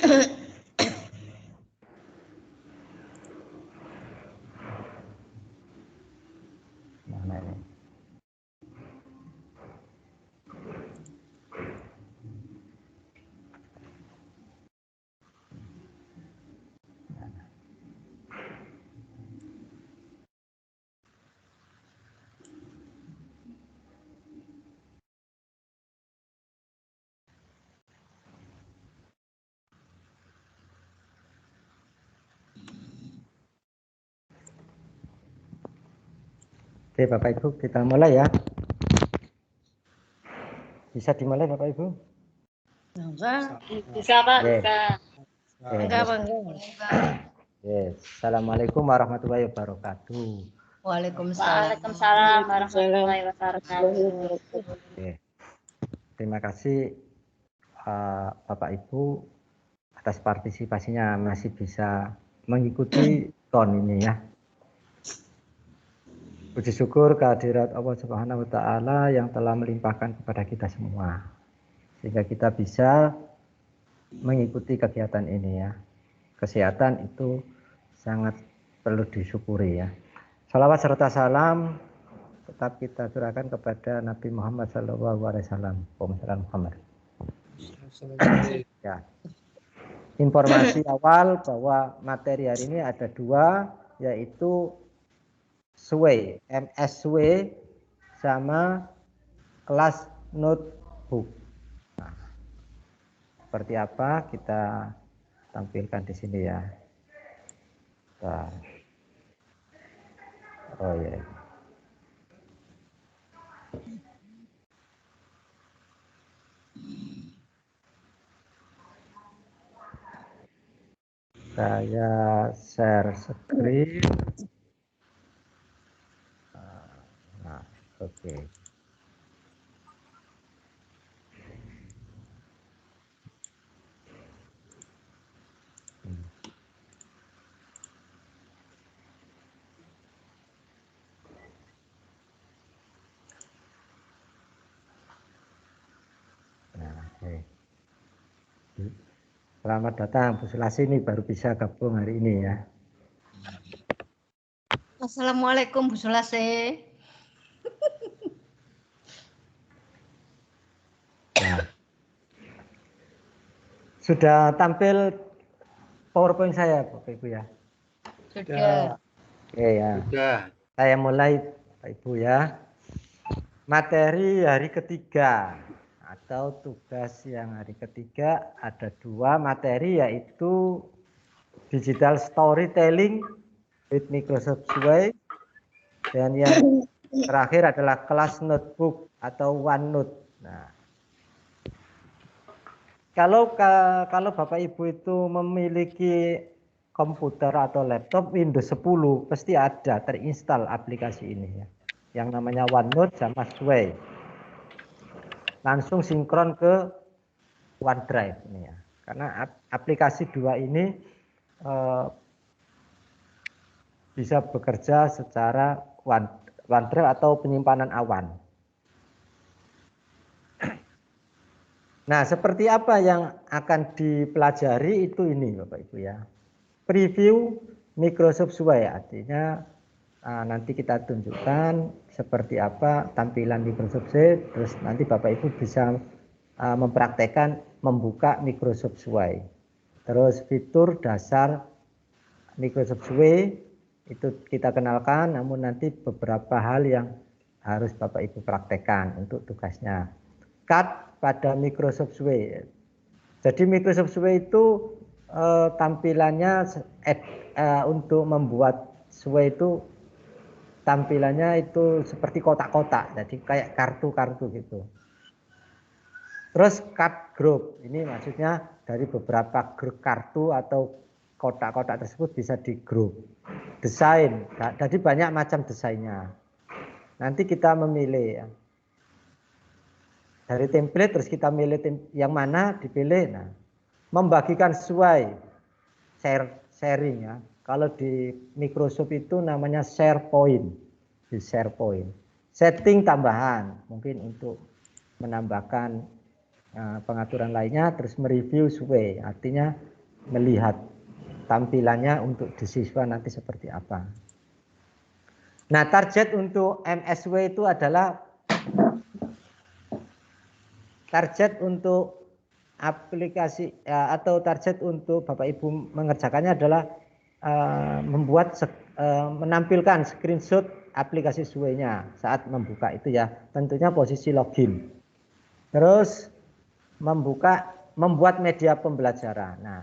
Mana ini? Oke, Bapak Ibu, kita mulai ya. Bisa dimulai Bapak Ibu? Enggak. Bisa Pak, Yes. bisa. Enggak, enggak. Yes. Assalamualaikum warahmatullahi wabarakatuh. Waalaikumsalam. Waalaikumsalam warahmatullahi wabarakatuh. Oke. Terima kasih Bapak Ibu atas partisipasinya, masih bisa mengikuti ton ini ya. Puji syukur kehadirat Allah Subhanahu wa taala yang telah melimpahkan kepada kita semua, sehingga kita bisa mengikuti kegiatan ini ya. Kesehatan itu sangat perlu disyukuri ya. Salawat serta salam tetap kita curahkan kepada Nabi Muhammad SAW. Muhammad. Ya. Informasi awal bahwa materi hari ini ada dua, yaitu SWE, MSW sama kelas notebook. Nah, seperti apa kita tampilkan di sini ya. Nah. Oh ya. Saya share screen. Nah, oke. Nah, oke. Selamat datang Bu Sulasi, ini baru bisa gabung hari ini ya. Assalamualaikum Bu Sulase. Nah, sudah tampil PowerPoint saya Bapak Ibu ya? Sudah. Oke ya. Sudah. Saya mulai Bapak Ibu ya. Materi hari ketiga atau tugas yang hari ketiga ada dua materi, yaitu digital storytelling with Microsoft Sway, dan yang terakhir adalah kelas notebook atau OneNote. Nah, kalau Bapak Ibu itu memiliki komputer atau laptop Windows 10, pasti ada terinstall aplikasi ini ya, yang namanya OneNote sama Sway. Langsung sinkron ke OneDrive ini ya. Karena aplikasi dua ini bisa bekerja secara OneDrive atau penyimpanan awan. Nah, seperti apa yang akan dipelajari itu ini Bapak Ibu ya. Preview Microsoft Sway, artinya nanti kita tunjukkan seperti apa tampilan Microsoft Sway, terus nanti Bapak Ibu bisa mempraktekkan membuka Microsoft Sway. Terus fitur dasar Microsoft Sway itu kita kenalkan, namun nanti beberapa hal yang harus Bapak Ibu praktekkan untuk tugasnya. Cut pada Microsoft Sway. Jadi Microsoft Sway itu tampilannya untuk membuat Sway itu tampilannya itu seperti kotak-kotak, jadi kayak kartu-kartu gitu. Terus cut group, ini maksudnya dari beberapa grup kartu atau kotak-kotak tersebut bisa di grup. Desain, jadi banyak macam desainnya. Nanti kita memilih ya. Dari template terus kita milih yang mana dipilih. Nah, membagikan sesuai sharing ya. Kalau di Microsoft itu namanya SharePoint, di SharePoint. Setting tambahan, mungkin untuk menambahkan pengaturan lainnya, terus mereview Sway, artinya melihat tampilannya untuk di siswa nanti seperti apa. Nah, target untuk MSW itu adalah target untuk aplikasi atau target untuk Bapak Ibu mengerjakannya adalah menampilkan screenshot aplikasi SW-nya saat membuka itu ya, tentunya posisi login. Terus membuat media pembelajaran. Nah,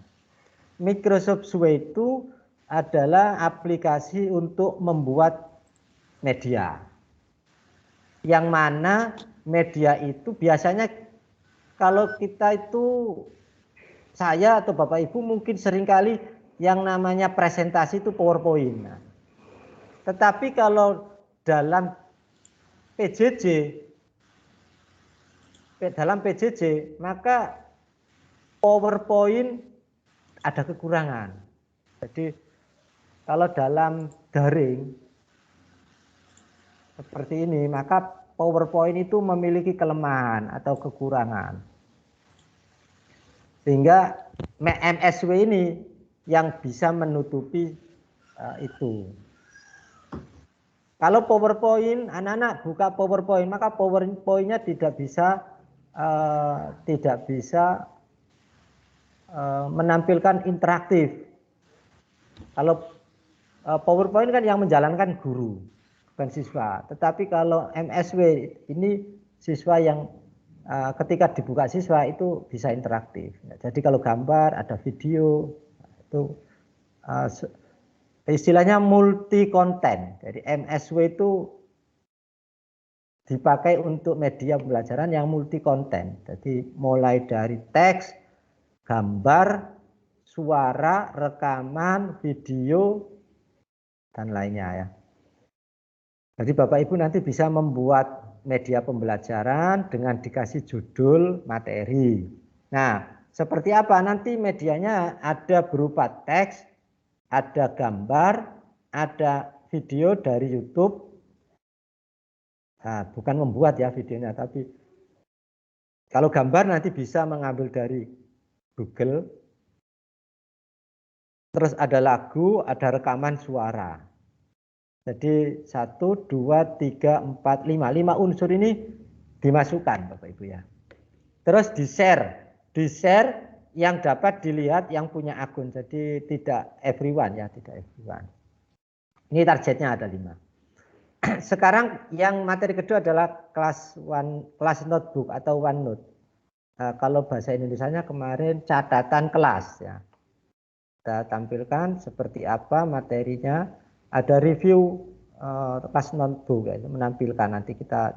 Microsoft SW itu adalah aplikasi untuk membuat media. Yang mana media itu biasanya kalau kita itu, saya atau Bapak Ibu mungkin seringkali yang namanya presentasi itu PowerPoint. Nah, tetapi kalau dalam PJJ, maka PowerPoint ada kekurangan. Jadi kalau dalam daring seperti ini, maka PowerPoint itu memiliki kelemahan atau kekurangan. Sehingga MSW ini yang bisa menutupi itu. Kalau PowerPoint, anak-anak buka PowerPoint, maka PowerPoint-nya tidak bisa menampilkan interaktif. Kalau PowerPoint kan yang menjalankan guru, bukan siswa. Tetapi kalau MSW ini siswa yang ketika dibuka siswa itu bisa interaktif. Jadi kalau gambar, ada video, itu istilahnya multi konten. Jadi MSW itu dipakai untuk media pembelajaran yang multi konten. Jadi mulai dari teks, gambar, suara, rekaman, video, dan lainnya ya. Jadi Bapak Ibu nanti bisa membuat media pembelajaran dengan dikasih judul materi. Nah, seperti apa nanti medianya? Ada berupa teks, ada gambar, ada video dari YouTube. Nah, bukan membuat ya videonya, tapi kalau gambar nanti bisa mengambil dari Google. Terus ada lagu, ada rekaman suara. Jadi 1, 2, 3, 4, 5. 5 unsur ini dimasukkan Bapak Ibu ya. Terus di-share yang dapat dilihat yang punya akun. Jadi tidak everyone ya, tidak everyone. Ini targetnya ada 5. Sekarang yang materi kedua adalah kelas notebook atau OneNote. Kalau bahasa Indonesianya kemarin catatan kelas ya. Kita tampilkan seperti apa materinya. Ada review kelas notebook ya, menampilkan nanti kita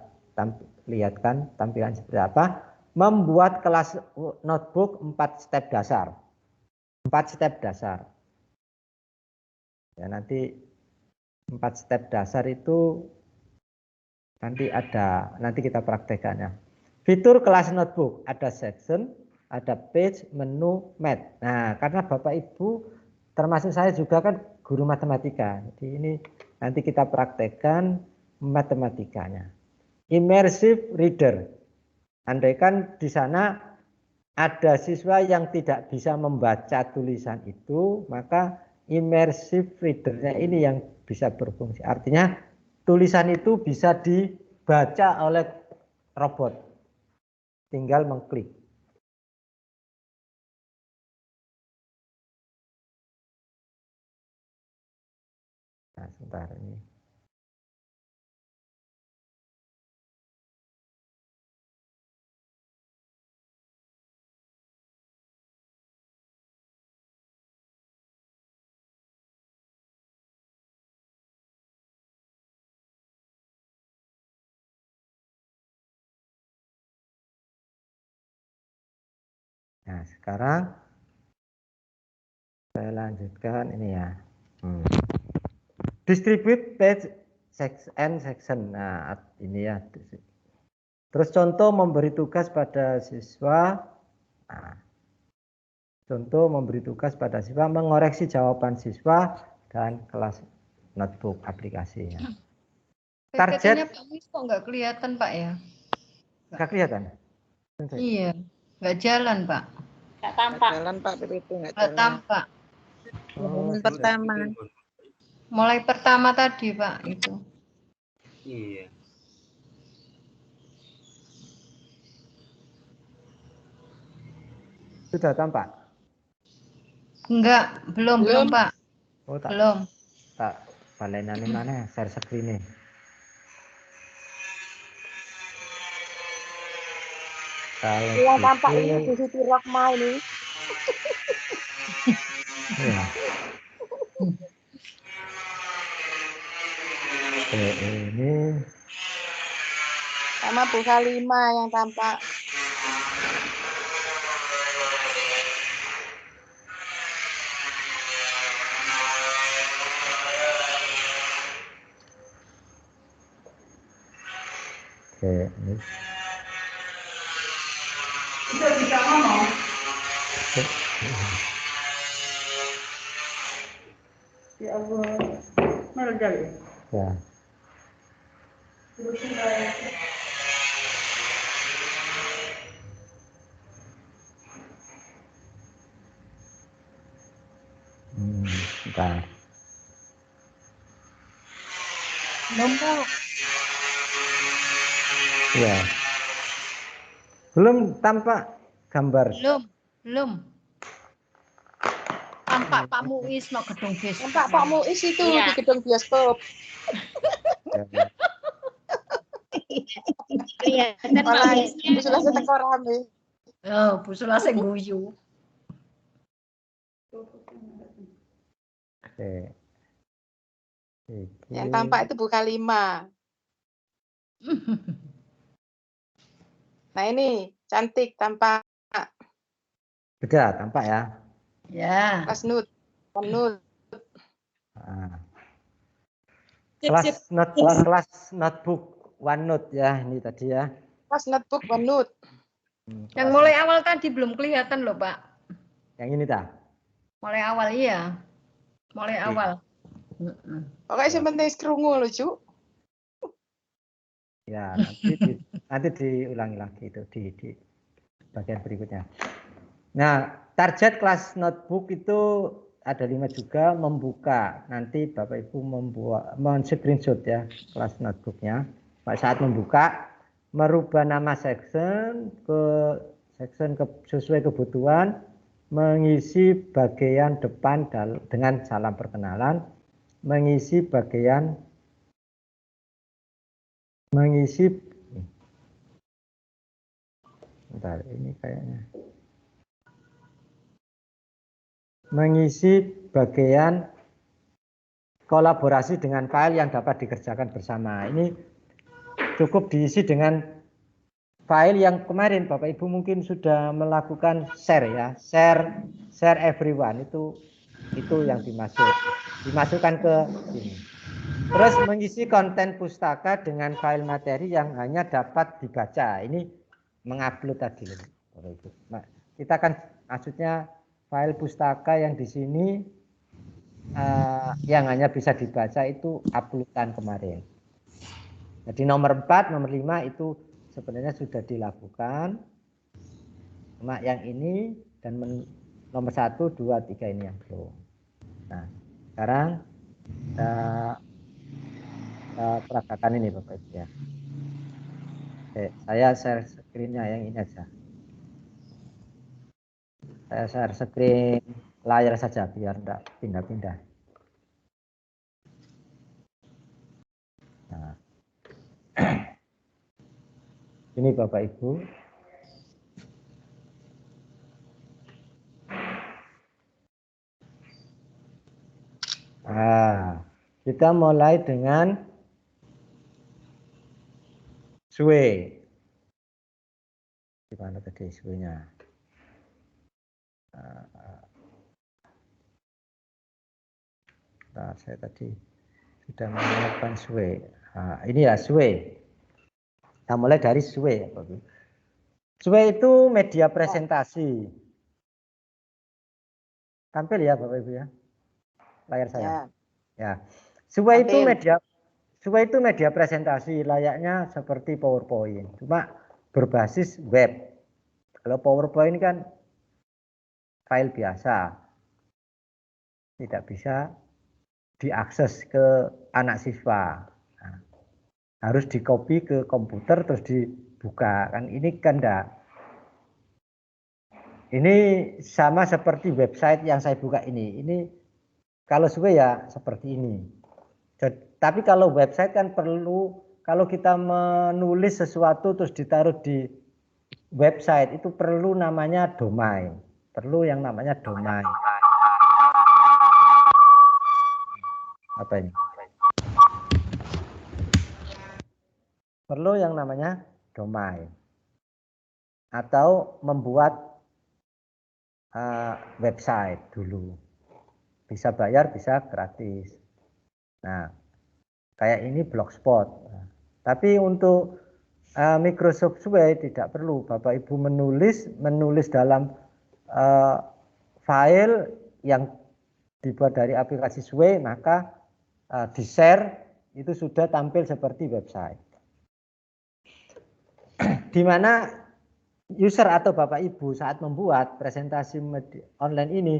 lihatkan tampilan seperti apa. Membuat kelas notebook 4 step dasar. 4 step dasar. Ya, nanti 4 step dasar itu nanti kita praktekkan ya. Fitur kelas notebook ada section, ada page, menu, mat. Nah, karena Bapak Ibu termasuk saya juga kan guru matematika. Jadi ini nanti kita praktekkan matematikanya. Immersive reader. Andaikan di sana ada siswa yang tidak bisa membaca tulisan itu, maka immersive readernya ini yang bisa berfungsi. Artinya tulisan itu bisa dibaca oleh robot. Tinggal mengklik. Nah, sebentar ini. Nah, sekarang saya lanjutkan ini ya. Distribute page and section. Nah, ini ya. Terus contoh memberi tugas pada siswa. Nah, contoh memberi tugas pada siswa mengoreksi jawaban siswa dan kelas notebook aplikasinya. PPT-nya Pak Mis kok nggak kelihatan Pak ya? Nggak kelihatan? Iya, nggak jalan Pak. Nggak tampak. Jalan Pak PPT nggak Nggak jalan. tampak. Halaman pertama. Mulai pertama tadi, Pak, itu. Iya. Sudah tampak? Enggak, belum, Pak. Oh, tak Belum. tak balenane mana share screen. Kalau Yang tampak gitu, ini Bu Siti Rohma ini. ya. Ini Sama Bu Kalima yang tampak. ini. Ya. Bentar. Belum, Pak. Ya. Belum tampak gambar. Belum. Tampak Pak Muiz no gedung bioskop. Tampak Pak Muiz itu Iya. di gedung bioskop. Ya. Kelihatan Pak Malah Muiznya. sudah seteko rame. Oh, Bu Sula sing guyu. Oke. Yang tampak itu Bu Kalima. Nah ini cantik tampak Sudah tampak ya. Ya. kelas nut. Nut. Nah. Sip. Kelas notebook OneNote ya ini tadi ya. Kelas notebook nut. Yang mulai awal tadi belum kelihatan loh, Pak. Yang ini dah. Mulai awal iya. Mulai Oke. awal. Pokoknya sebentar kerungu lucu. Ya, nanti diulangi lagi itu di bagian berikutnya. Nah, target kelas notebook itu ada 5 juga, membuka. Nanti Bapak Ibu men-screenshot ya kelas notebooknya. Pada saat membuka, merubah nama section sesuai kebutuhan, mengisi bagian depan dengan salam perkenalan, mengisi bentar, ini kayaknya mengisi bagian kolaborasi dengan file yang dapat dikerjakan bersama. Ini cukup diisi dengan file yang kemarin Bapak Ibu mungkin sudah melakukan share ya, share everyone itu yang dimasukkan ke sini. Terus mengisi konten pustaka dengan file materi yang hanya dapat dibaca. Ini mengupload tadi. Kita kan maksudnya file pustaka yang di sini yang hanya bisa dibaca itu uploadan kemarin. Jadi nomor 4, nomor 5 itu sebenarnya sudah dilakukan. Cuma yang ini dan nomor 1, 2, 3 ini yang belum. Nah, sekarang peragakan ini Bapak Ibu ya. Oke, saya share screen-nya yang ini aja. Saya share screen layar saja biar enggak pindah-pindah. Nah. Ini Bapak Ibu. Nah, kita mulai dengan SWE. Gimana tadi SWE-nya? Nah, saya tadi sudah melakukan SWE. Nah, ini ya SWE. Kita mulai dari SWE. SWE itu media presentasi. Tampil ya Bapak Ibu ya. Layar saya. Ya. SWE itu media presentasi layaknya seperti PowerPoint. Cuma berbasis web. Kalau PowerPoint kan file biasa. Tidak bisa diakses ke anak siswa. Nah, harus di-copy ke komputer terus dibuka. Kan ini kan enggak. Ini sama seperti website yang saya buka ini. Ini kalau suwe ya seperti ini. Tapi kalau website kan perlu, kalau kita menulis sesuatu terus ditaruh di website itu perlu namanya domain. Perlu yang namanya domain. Apa ini? Perlu yang namanya domain. Atau membuat website dulu. Bisa bayar, bisa gratis. Nah, kayak ini Blogspot. Nah, tapi untuk Microsoft Suite tidak perlu. Bapak Ibu menulis dalam file yang dibuat dari aplikasi Suite, maka di-share itu sudah tampil seperti website. Di mana user atau Bapak Ibu saat membuat presentasi online ini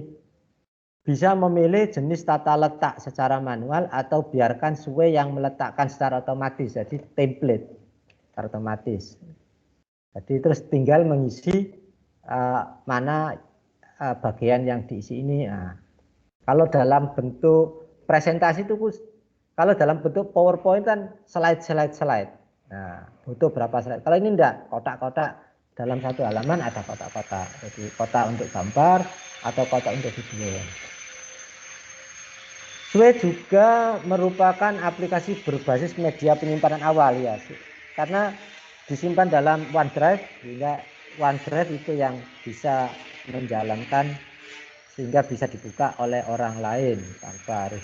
bisa memilih jenis tata letak secara manual atau biarkan Suite yang meletakkan secara otomatis, jadi template secara otomatis. Jadi terus tinggal mengisi mana bagian yang diisi ini. Nah, kalau dalam bentuk presentasi itu, kalau dalam bentuk PowerPoint kan slide. Nah, butuh berapa slide. Kalau ini enggak, kotak-kotak dalam satu halaman ada kotak-kotak. Jadi kotak untuk gambar atau kotak untuk video. Suite juga merupakan aplikasi berbasis media penyimpanan awal ya, karena disimpan dalam OneDrive, sehingga OneDrive itu yang bisa menjalankan sehingga bisa dibuka oleh orang lain tanpa harus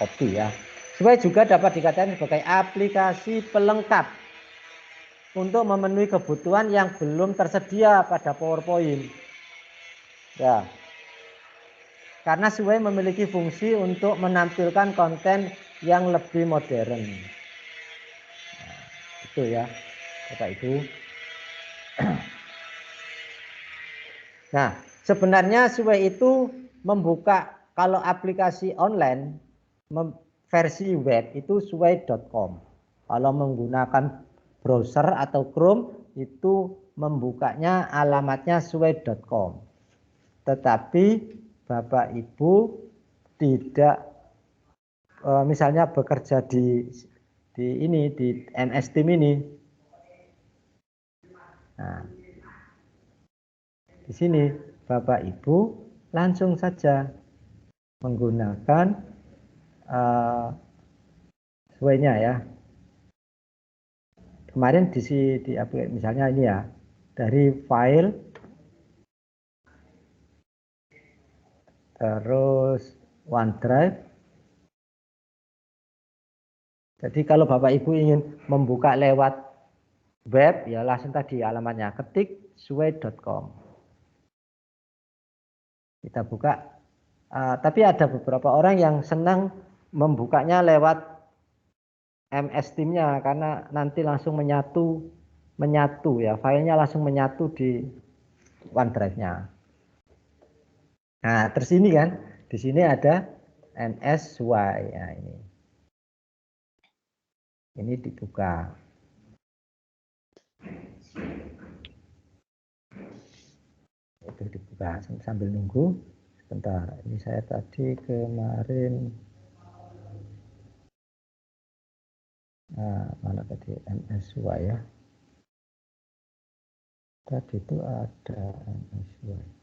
copy ya. Suite juga dapat dikatakan sebagai aplikasi pelengkap untuk memenuhi kebutuhan yang belum tersedia pada PowerPoint. Ya. Karena Suite memiliki fungsi untuk menampilkan konten yang lebih modern. Nah, itu ya, Bapak Ibu. Nah, sebenarnya Suite itu membuka, kalau aplikasi online versi web itu suite.com. Kalau menggunakan browser atau Chrome itu membukanya alamatnya suite.com. Tetapi Bapak Ibu tidak misalnya bekerja di MS Team ini. Nah, di sini Bapak Ibu langsung saja menggunakan Suite-nya ya. Kemarin di misalnya ini ya, dari file terus OneDrive. Jadi kalau Bapak Ibu ingin membuka lewat web ya langsung tadi alamatnya, ketik suite.com. Kita buka. Tapi ada beberapa orang yang senang membukanya lewat MS Team-nya karena nanti langsung menyatu ya, filenya langsung menyatu di OneDrive-nya. Nah, terus ini kan, di sini ada NSY. Nah, ini dibuka. Itu dibuka sambil nunggu. Sebentar, ini saya tadi kemarin mana tadi NSY ya. Tadi itu ada NSY.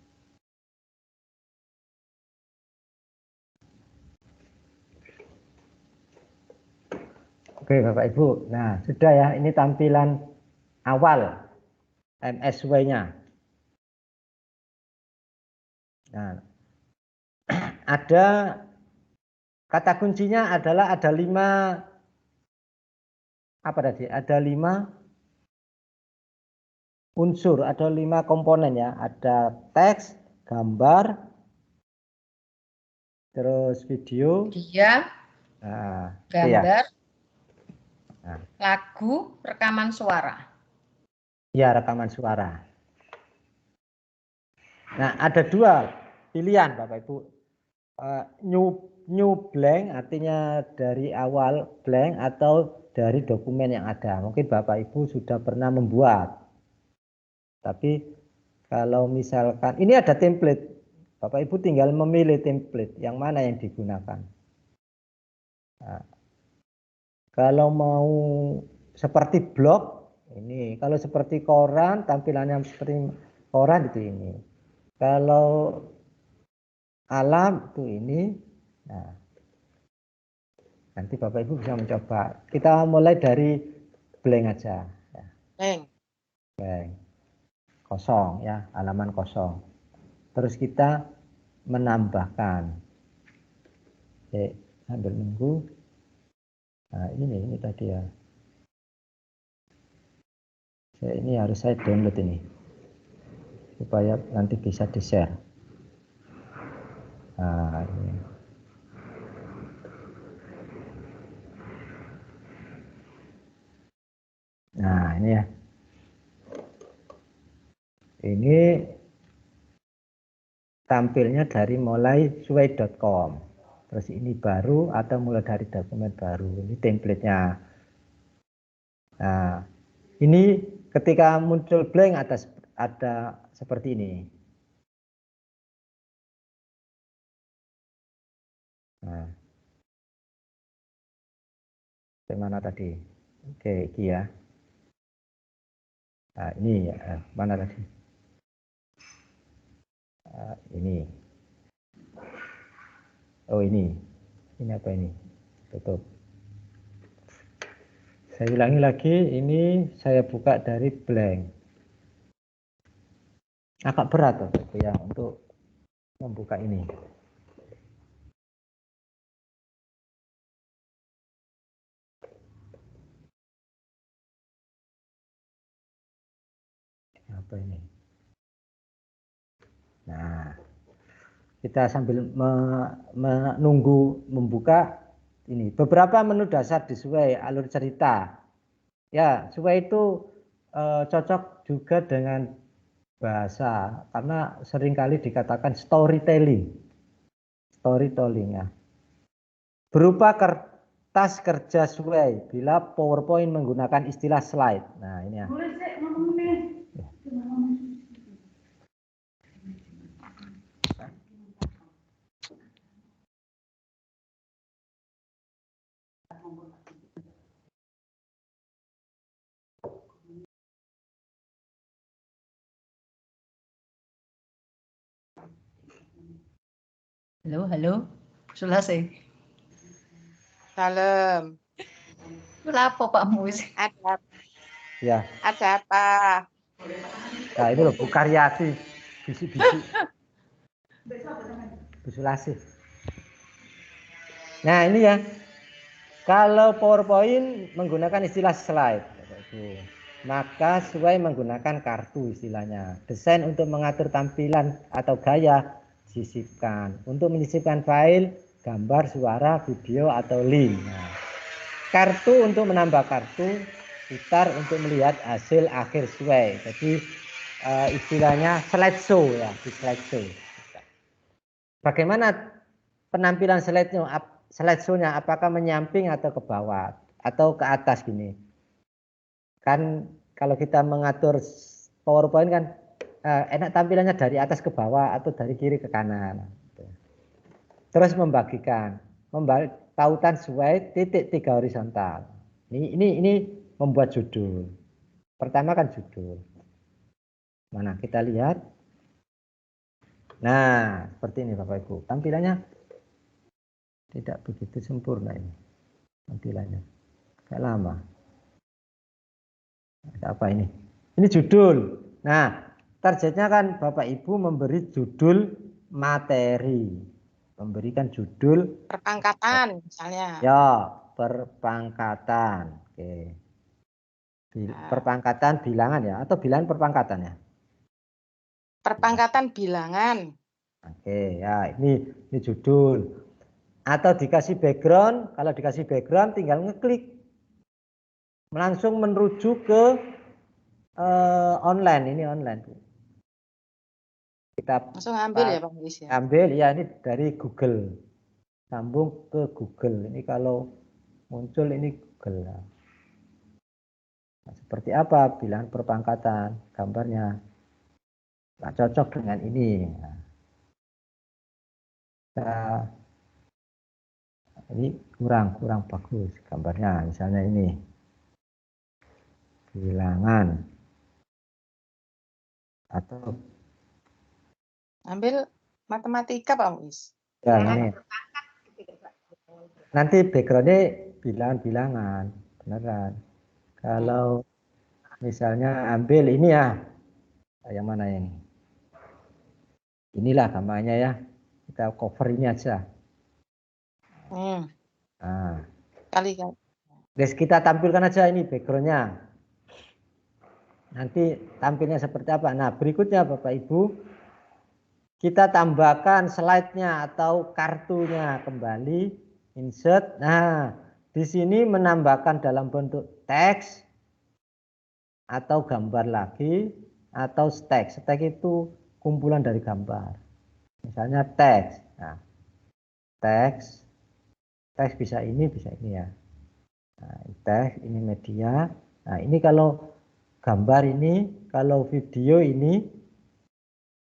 Oke Bapak Ibu, nah sudah ya, ini tampilan awal MSY-nya. Nah, ada kata kuncinya adalah ada 5 apa tadi? Ada 5 unsur, ada 5 komponen ya. Ada teks, gambar, terus video, Gambar, ya. lagu, rekaman suara. Ya, rekaman suara. Nah, ada dua pilihan Bapak Ibu. New blank artinya dari awal blank atau dari dokumen yang ada. Mungkin Bapak Ibu sudah pernah membuat. Tapi kalau misalkan ini ada template, Bapak Ibu tinggal memilih template yang mana yang digunakan. Nah, kalau mau seperti blog ini, kalau seperti koran tampilannya seperti koran itu ini. Kalau alam itu ini. Nah, nanti Bapak Ibu bisa mencoba. Kita mulai dari blank aja. Blank. Kosong ya, halaman kosong. Terus kita menambahkan. Oke, sambil nunggu. Nah, ini tadi ya. Ini harus saya download ini. Supaya nanti bisa di-share. Nah, ini. Nah, ini ya. Ini tampilnya dari mulai suai.com. Terus ini baru atau mulai dari dokumen baru. Ini template-nya. Nah, ini ketika muncul blank ada seperti ini. Nah, bagaimana tadi? Oke, ini ya. Nah, ini ya, mana tadi? Ini. Oh, ini. Ini apa ini? Tutup. Saya ulangi lagi, ini saya buka dari blank. Agak berat ya untuk membuka ini. Apa ini? Nah, kita sambil menunggu membuka ini. Beberapa menu dasar di Sway, alur cerita. Ya, Sway itu cocok juga dengan bahasa karena seringkali dikatakan storytelling. Storytelling ya. Berupa kertas kerja Sway bila PowerPoint menggunakan istilah slide. Nah, ini ya. Halo, selesai. Salam. Lapo Pak Mus? Ada Ya. ada apa? Nah, ini loh Bu Karyati. Bisi-bisi. Busulasi. Nah, ini ya. Kalau PowerPoint menggunakan istilah slide, maka Sway menggunakan kartu istilahnya. Desain untuk mengatur tampilan atau gaya disisipkan. Untuk menyisipkan file, gambar, suara, video, atau link. Nah, kartu untuk menambah kartu, putar untuk melihat hasil akhir Sway. Jadi istilahnya slideshow ya, di slideshow. Bagaimana penampilan slideshow-nya? Apakah menyamping atau ke bawah atau ke atas gini? Kan kalau kita mengatur PowerPoint kan enak tampilannya dari atas ke bawah atau dari kiri ke kanan. Terus membagikan, tautan sesuai titik 3 horizontal. Ini membuat judul. Pertama kan judul. Mana kita lihat? Nah, seperti ini Bapak Ibu. Tampilannya tidak begitu sempurna ini. Tampilannya. Agak lama. Ada apa ini? Ini judul. Nah, targetnya kan Bapak Ibu memberi judul materi. Memberikan judul Perpangkatan misalnya. ya, perpangkatan. Oke. Perpangkatan bilangan ya atau bilangan perpangkatan ya? Perpangkatan bilangan. Oke, ya ini judul. Atau dikasih background, kalau dikasih background tinggal ngeklik. Langsung menuju ke online, ini online. Kita Langsung ambil ya Pak Muiz ya. ambil ya, ini dari Google, sambung ke Google. Ini kalau muncul ini Google. Nah, seperti apa bilangan perpangkatan gambarnya? Nah, cocok dengan ini. Nah, ini kurang bagus gambarnya. Misalnya ini bilangan atau Ambil matematika Pak Muiz. ya ini. Nanti backgroundnya bilangan-bilangan beneran. Kalau misalnya ambil ini ya, yang mana ini? Inilah gambarnya ya. Kita cover ini aja. Nah, Kali-kali. guys, kita tampilkan aja ini backgroundnya. Nanti tampilnya seperti apa? Nah, berikutnya Bapak Ibu, kita tambahkan slide-nya atau kartunya kembali, insert. Nah, di sini menambahkan dalam bentuk teks atau gambar lagi atau stack. Stack itu kumpulan dari gambar. Misalnya teks. Nah, teks bisa ini ya. Nah, teks ini media. Nah, ini kalau gambar ini, kalau video ini,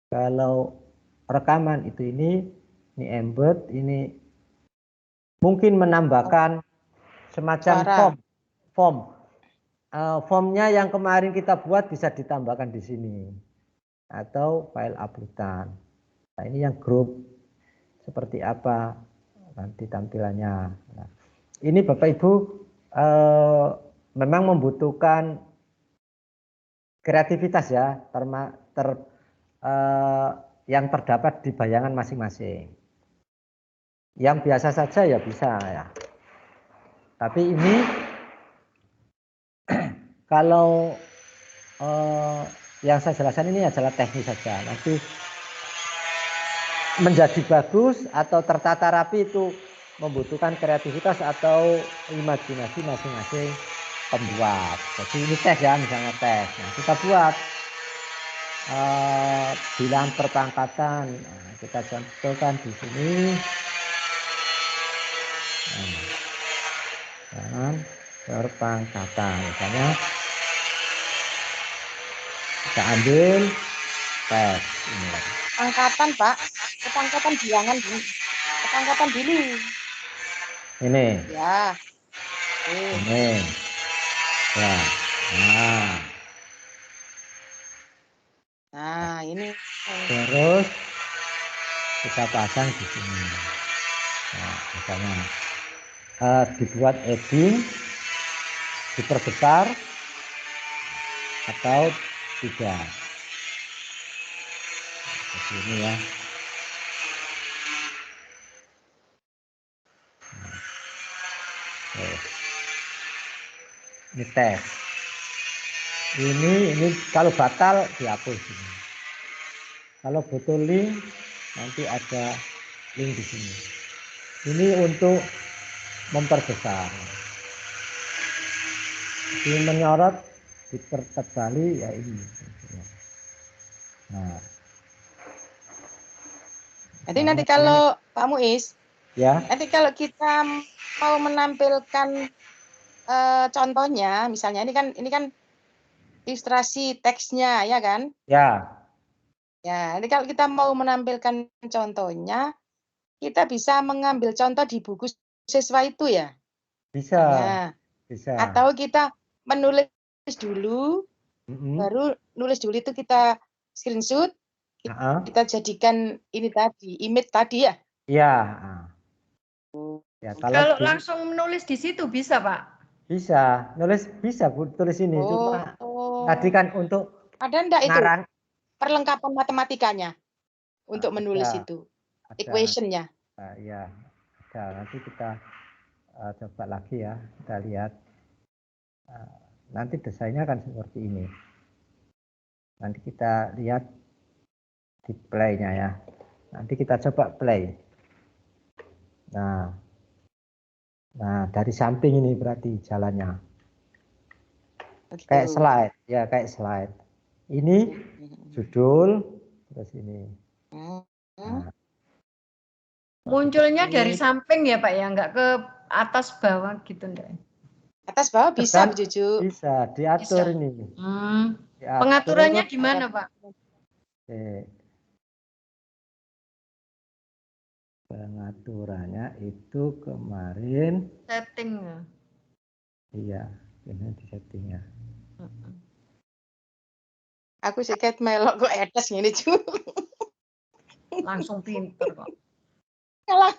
kalau rekaman itu ini embed, ini mungkin menambahkan semacam form. Formnya yang kemarin kita buat bisa ditambahkan di sini atau file uploadan. Nah, ini yang grup seperti apa nanti tampilannya. Nah, ini Bapak Ibu memang membutuhkan kreativitas ya, yang terdapat di bayangan masing-masing. Yang biasa saja ya bisa ya. Tapi ini kalau yang saya jelaskan ini adalah teknis saja. Nanti menjadi bagus atau tertata rapi itu membutuhkan kreativitas atau imajinasi masing-masing pembuat. Jadi ini tes ya, misalnya tes. Nah, kita buat bilangan perpangkatan. Nah, kita contohkan di sini. Bilangan perpangkatan. Misalnya kita ambil tes ini. Angkatan Pak, kepangkatan bilangan dulu. Kepangkatan dulu. Ini. Ya. Ini. Ya. Nah, ini. Terus kita pasang di sini. Nah, misalnya dibuat edit, diperbesar atau tidak. Seperti ini ya. Ini tes. Ini kalau batal dihapus ini. Kalau butuh link nanti ada link di sini. Ini untuk memperbesar. Ini menyorot dipertebali ya ini. Nah. Jadi nanti kalau Pak Muiz, ya. Nanti kalau kita mau menampilkan contohnya, misalnya ini kan ilustrasi teksnya, ya kan? Ya. Ya, ini kalau kita mau menampilkan contohnya, kita bisa mengambil contoh di buku siswa itu ya? Bisa. Misalnya. Bisa. Atau kita menulis dulu, baru nulis dulu itu kita screenshot, kita jadikan ini tadi, image tadi ya? Iya. Ya, kalau langsung menulis di situ bisa Pak? Bisa, nulis bisa Bu, tulis ini. Cuma tadi kan untuk ada enggak itu ngarang perlengkapan matematikanya untuk menulis itu, equation-nya? Ya, ada. Nanti kita coba lagi ya, kita lihat. Nanti desainnya akan seperti ini. Nanti kita lihat di play-nya ya. Nanti kita coba play. Nah, dari samping ini berarti jalannya. Kayak slide, ya kayak slide. Ini judul, terus ini Nah, Munculnya Oke. dari samping ya Pak ya, nggak ke atas bawah gitu enggak? Atas bawah bisa, Bu Tergan- Juju. bisa diatur Bisa. ini. Diatur. Pengaturannya di mana Pak? Oke. Pengaturannya itu kemarin, Setting. iya, ini di settingnya. Aku siket melok kok etes ngene, Ju. Langsung pinter kok. Kalah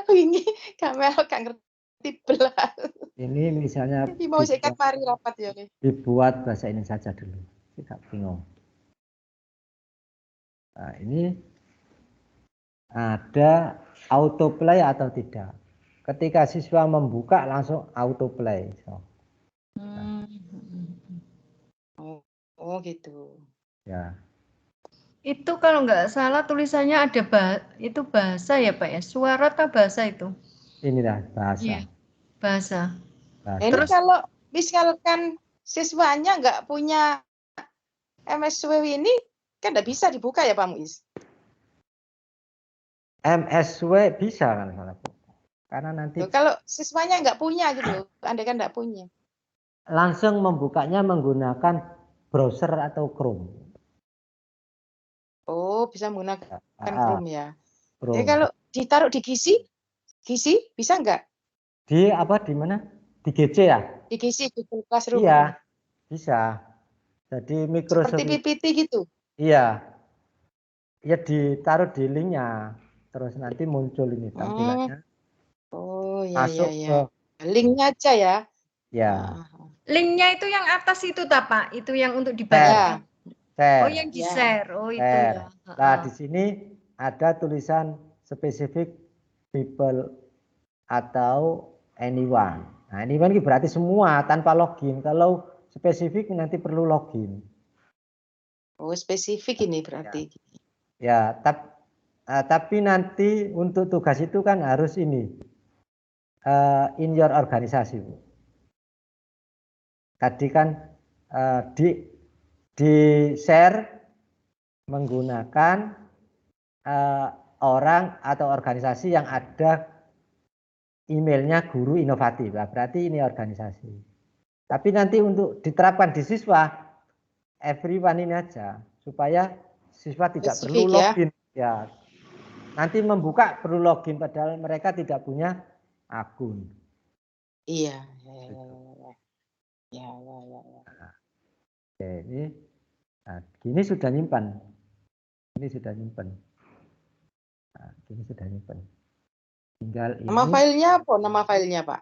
wingi gak melok gak ngerti belas. Ini misalnya Iki mau siket mari rapat ya. dibuat bahasa ini saja dulu, tidak bingung. Nah, ini ada autoplay atau tidak. Ketika siswa membuka langsung autoplay. So, Oh gitu. ya, Itu kalau nggak salah tulisannya ada itu bahasa ya Pak ya? Suara atau bahasa itu? inilah bahasa. Iya, bahasa. bahasa. Ini Terus- kalau misalkan siswanya nggak punya MSW ini kan nggak bisa dibuka ya Pak Muiz? MSW bisa kan salah Bu. Karena nanti Loh, kalau siswanya nggak punya gitu loh, andai kan nggak punya. langsung membukanya menggunakan browser atau Chrome. Oh, bisa menggunakan Chrome ya. Chrome. Kalau ditaruh di Gizi bisa nggak? Di apa di mana? Di GC ya? Di Gizi, Google Classroom. Iya, bisa. Jadi Microsoft Seperti PPT gitu. iya. Ya ditaruh di linknya. Terus nanti muncul ini tampilannya. Oh ya Masuk ya. Linknya aja ya. ya. Linknya itu yang atas itu tak Pak? Itu yang untuk Share. dibaca. Share. Oh yang di share. Oh itu Share. ya. Nah di sini ada tulisan spesifik people atau anyone. Nah anyone ini berarti semua tanpa login. Kalau spesifik nanti perlu login. Oh spesifik ini berarti. Ya, tapi nanti untuk tugas itu kan harus ini in your organisasi, Bu. Tadi kan di share menggunakan orang atau organisasi yang ada emailnya guru inovatif. Nah, berarti ini organisasi. Tapi nanti untuk diterapkan di siswa, everyone ini aja supaya siswa tidak perlu login. Ya, nanti membuka perlu login padahal mereka tidak punya akun. Iya. Ya. Oke, ini sudah nyimpan. Ini sudah nyimpan. Nah, ini sudah nyimpan. Tinggal Nama filenya apa? Nama filenya Pak?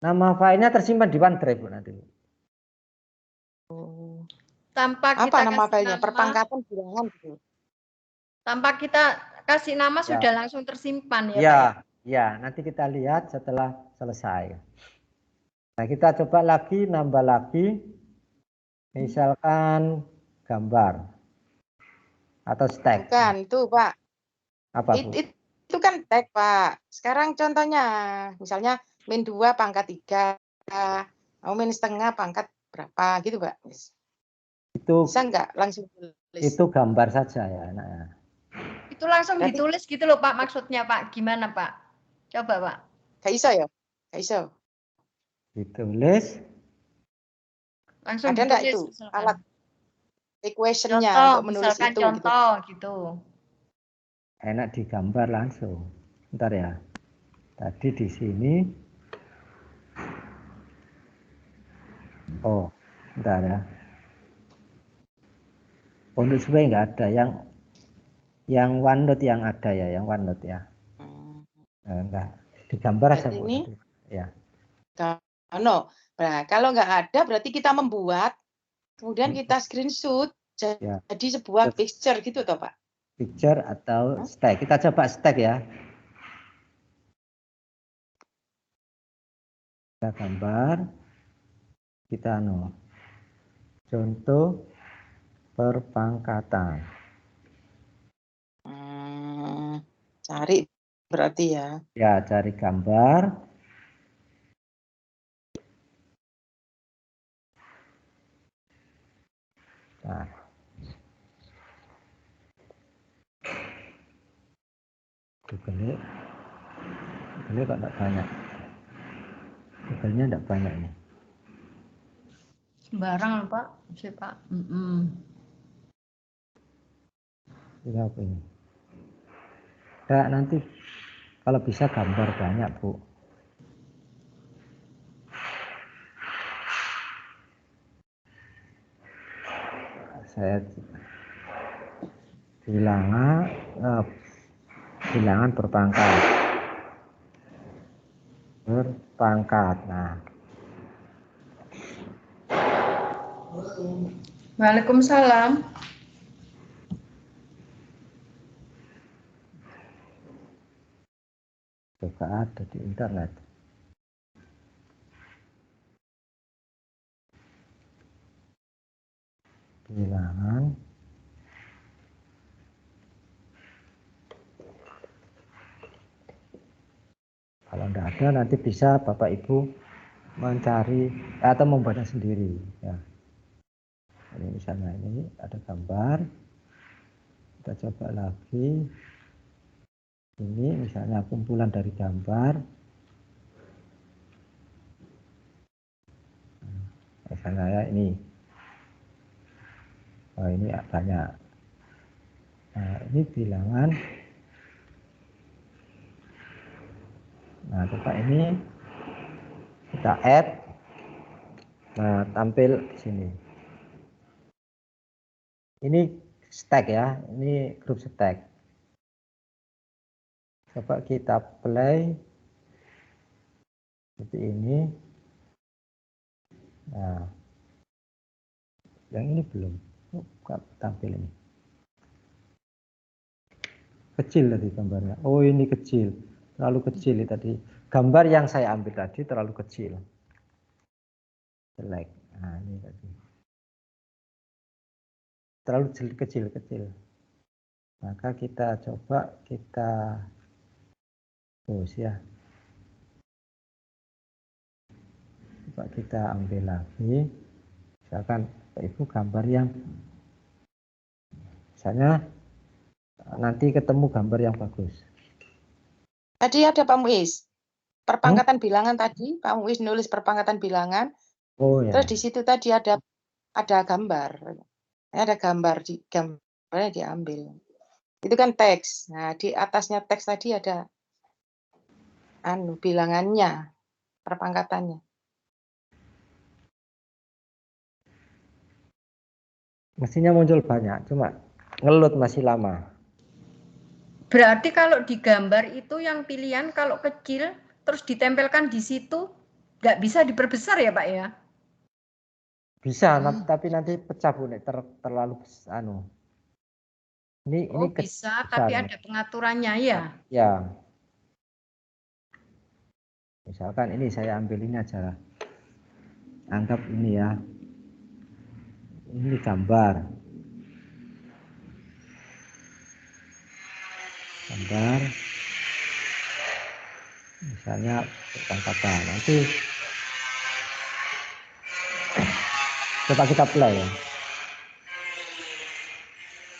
Nama filenya tersimpan di OneDrive Bu nanti. Tanpa apa kita nama kasih filenya? nama, Perpangkatan bilangan gitu. Tanpa kita kasih nama Ya. sudah langsung tersimpan ya Ya, Pak? ya, nanti kita lihat setelah selesai. Nah, kita coba lagi, nambah lagi. Misalkan gambar atau tag. Bukan, itu Pak. Apa Bu? Itu kan tag Pak. Sekarang contohnya, misalnya min 2 pangkat 3, min setengah pangkat berapa gitu Pak. Itu bisa nggak langsung tulis? Itu gambar saja ya. Nah. Itu langsung ditulis gitu loh Pak maksudnya Pak. Gimana Pak? Coba Pak. Gak iso ya? Gak iso. Ditulis. Langsung ada enggak ditulis itu misalkan. alat equation-nya untuk menulis misalkan itu contoh gitu. Enak digambar langsung. Bentar ya. Tadi di sini. Oh, bentar ya. Untuk supaya nggak ada yang OneNote yang ada ya, yang OneNote ya. Enggak, digambar aja Bu. Ini ya. No. Nah, kalau nggak ada berarti kita membuat, kemudian kita screenshot jadi sebuah picture gitu toh Pak? Picture atau stack. Kita coba stack ya. Kita gambar. Kita contoh perpangkatan. Cari berarti ya. Ya, cari gambar. Nah. Google kok enggak banyak. Google-nya enggak banyak ini. Sembarang Pak, sih Pak. Ini apa ini? Nah, nanti kalau bisa gambar banyak, Bu. Saya bilangan berpangkat. Nah, Waalaikumsalam. juga ada di internet. Bilangan kalau tidak ada nanti bisa Bapak Ibu mencari atau membaca sendiri ya. Ini misalnya ini ada gambar, kita coba lagi ini misalnya kumpulan dari gambar, misalnya ya ini, oh ini banyak. Nah ini bilangan. Nah coba ini kita add, nah tampil di sini. Ini stack ya, ini grup stack. Coba kita play seperti ini. Nah, yang ini belum tampil ini. Kecil tadi gambarnya. Oh ini kecil, terlalu kecil tadi. Gambar yang saya ambil tadi terlalu kecil. Jelek. Nah ini tadi. Terlalu kecil. Maka kita coba kita terus ya. Coba kita ambil lagi. Misalkan Ibu gambar yang misalnya nanti ketemu gambar yang bagus. Tadi ada Pak Muiz. Perpangkatan bilangan tadi, Pak Muiz nulis perpangkatan bilangan. Oh ya. Terus di situ tadi ada gambar. Ada gambar gambarnya diambil. Itu kan teks. Nah, di atasnya teks tadi ada bilangannya, perpangkatannya. Mestinya muncul banyak, cuma ngelut masih lama. Berarti kalau digambar itu yang pilihan kalau kecil terus ditempelkan di situ nggak bisa diperbesar ya Pak ya? Bisa, tapi nanti pecah Bu, terlalu Ini bisa, besar, tapi ada pengaturannya ya. Ya. Misalkan ini saya ambil ini aja. Anggap ini ya. Ini gambar. Misalnya perpangkatan. Nanti coba kita play ya.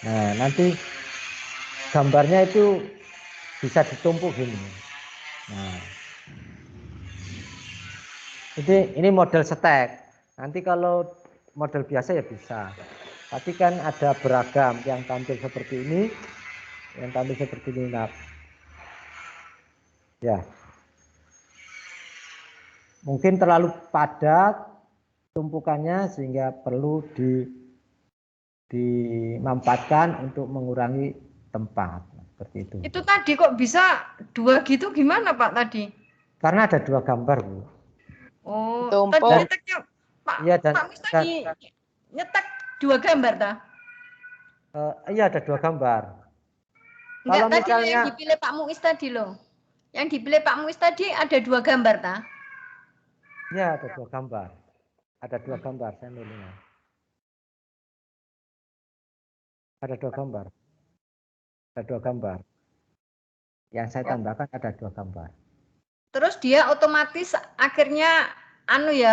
Nah, nanti gambarnya itu bisa ditumpuk gini. Nah. Ini model stack. Nanti kalau model biasa ya bisa. Tapi kan ada beragam yang tampil seperti ini, yang tampil seperti ini. Nah, ya. Mungkin terlalu padat tumpukannya sehingga perlu dimampatkan untuk mengurangi tempat. Seperti itu. Itu tadi kok bisa 2 gitu gimana Pak tadi? Karena ada 2 gambar, Bu. Oh, Tumpuk. tadi nyeteknya Pak, Iya, Pak Mus tadi nyetek 2 gambar dah. Iya ada 2 gambar. Enggak, Kalau tadi misalnya yang dipilih Pak Muiz tadi loh. Yang dipilih Pak Muiz tadi ada 2 gambar ta? ya ada 2 gambar. Ada 2 gambar saya milihnya. Ada 2 gambar. Ada 2 gambar. Yang saya tambahkan ada 2 gambar. Terus dia otomatis akhirnya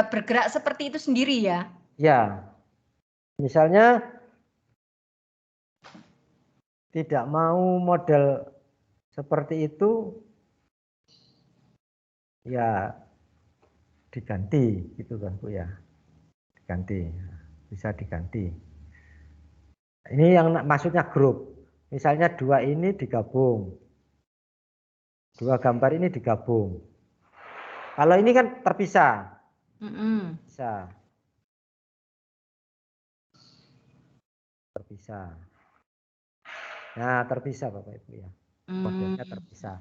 bergerak seperti itu sendiri ya? Ya. Misalnya tidak mau model seperti itu ya diganti gitu kan Bu ya, diganti, bisa diganti. Ini yang maksudnya grup, misalnya dua ini digabung, dua gambar ini digabung. Kalau ini kan terpisah, bisa terpisah. Nah terpisah Bapak Ibu ya, modelnya terpisah.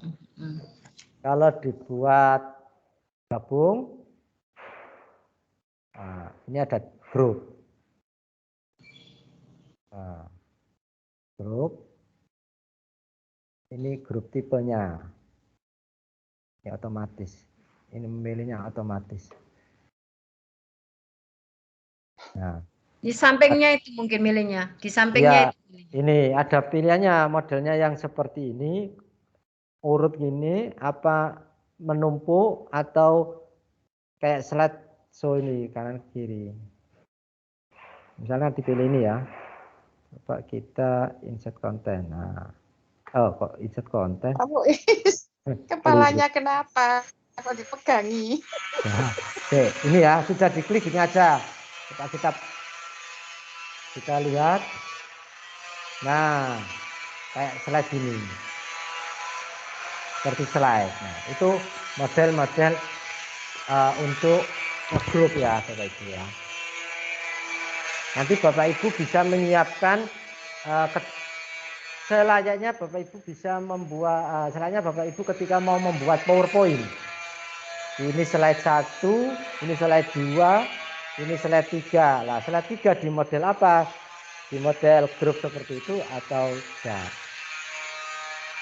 Kalau dibuat gabung, nah, ini ada grup. Nah, grup, ini grup tipenya, ya otomatis. Ini memilihnya otomatis. Nah, di sampingnya itu mungkin milihnya, di ya, sampingnya itu. ini ada pilihannya, modelnya yang seperti ini, urut gini, apa menumpuk atau kayak slide show ini kanan kiri. Misalnya dipilih ini ya. Coba kita insert konten. Nah, oh kok insert konten? Kamu kepalanya kenapa? Kok dipegangi? Nah, oke, ini ya sudah diklik ini aja. Coba kita lihat. Nah, kayak slide ini. Seperti slide. Nah, itu model-model untuk grup ya Bapak Ibu ya. Nanti Bapak Ibu bisa menyiapkan selayaknya Bapak Ibu bisa membuat selayaknya Bapak Ibu ketika mau membuat PowerPoint. Ini slide 1, ini slide 2, ini slide 3. Nah, slide 3 di model apa? Di model grup seperti itu atau tidak.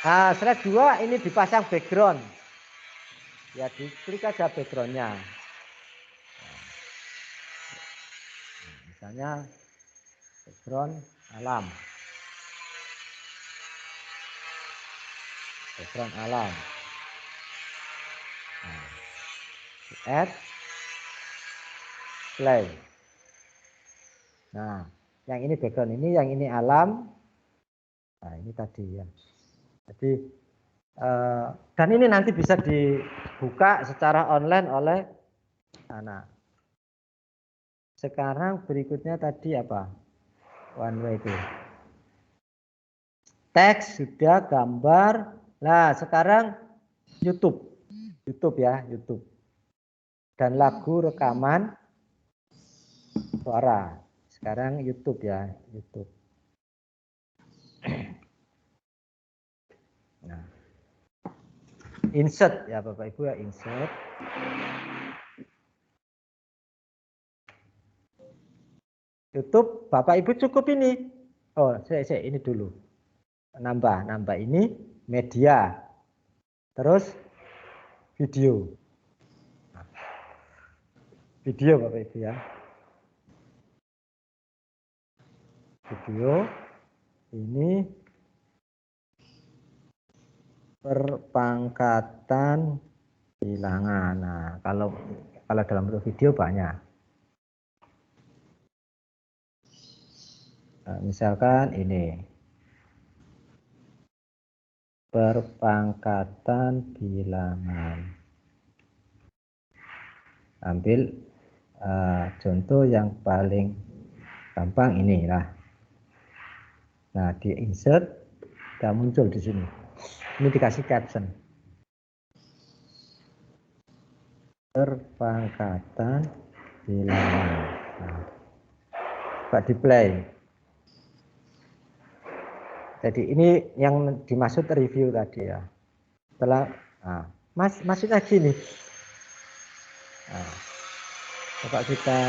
Nah, slide 2 ini dipasang background. Ya, diklik aja backgroundnya. Misalnya background alam. Background alam. Nah, add play. Nah, yang ini background ini, yang ini alam. Nah, ini tadi ya. Jadi dan ini nanti bisa dibuka secara online oleh anak. Sekarang berikutnya tadi apa? One way itu. Teks sudah, gambar. Nah, sekarang YouTube. YouTube ya, YouTube. Dan lagu rekaman suara. Sekarang YouTube ya, YouTube. Nah. Insert ya Bapak Ibu ya, insert. YouTube Bapak Ibu cukup ini. Oh, saya ini dulu. Nambah ini media. Terus video. Video Bapak Ibu ya. Video ini perpangkatan bilangan. Nah, kalau dalam bentuk video banyak. Nah, misalkan ini perpangkatan bilangan. Ambil contoh yang paling gampang inilah. Nah, di insert sudah muncul di sini. Ini dikasih caption. Perpangkatan bilangan. Nah, coba di play. Jadi ini yang dimaksud review tadi ya. Setelah, nah, maksudnya gini. Nah, coba kita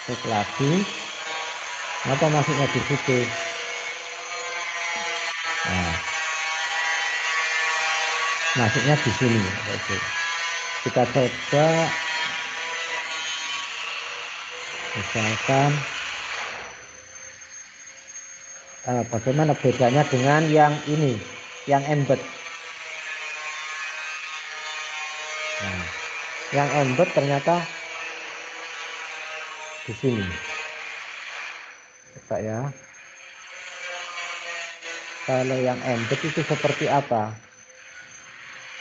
cek lagi. Apa maksudnya di situ? Nah, maksudnya di sini. Oke. Kita coba, misalkan bagaimana bedanya dengan yang ini, yang embed. Nah, yang embed ternyata di sini. Coba ya. Kalau yang embed itu seperti apa?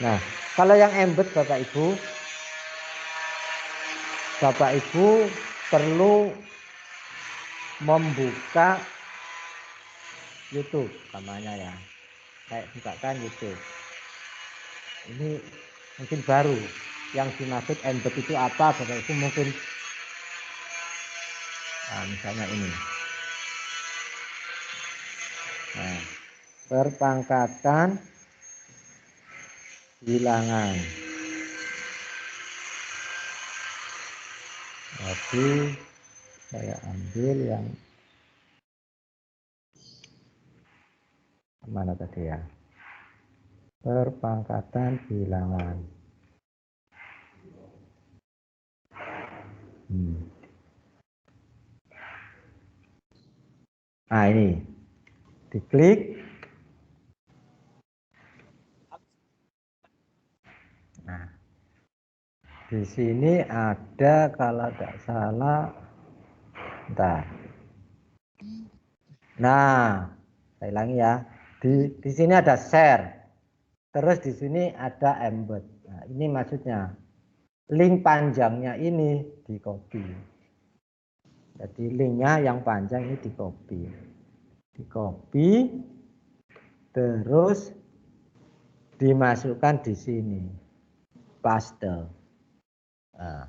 Nah, kalau yang embed Bapak Ibu perlu membuka YouTube namanya ya. Kayak bukakan YouTube. Ini mungkin baru. Yang dimaksud embed itu apa Bapak Ibu mungkin misalnya ini. Nah, perpangkatan bilangan. Jadi saya ambil yang mana tadi ya? Perpangkatan bilangan. Nah ini diklik. Nah di sini ada kalau tidak salah, bentar. Nah saya ulangi ya. Di sini ada share. Terus di sini ada embed. Nah, ini maksudnya link panjangnya ini di copy. Jadi linknya yang panjang ini di copy, terus dimasukkan di sini, paste. Nah.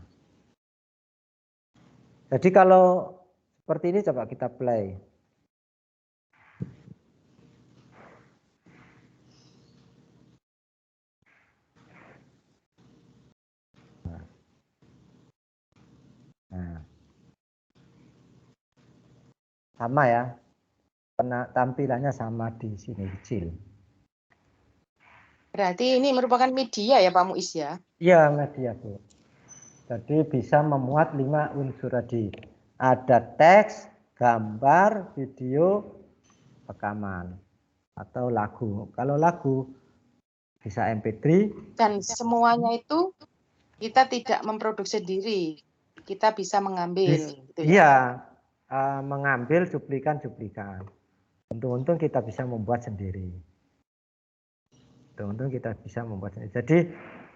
Jadi kalau seperti ini coba kita play. Nah. Sama ya, tampilannya sama di sini kecil. Berarti ini merupakan media ya Pak Muiz ya? Iya media Bu. Jadi bisa memuat 5 unsur tadi. Ada teks, gambar, video, rekaman atau lagu. Kalau lagu bisa MP3. Dan semuanya itu kita tidak memproduksi sendiri. Kita bisa mengambil. Gitu ya? Iya, mengambil cuplikan-cuplikan. Untung-untung kita bisa membuat sendiri. Jadi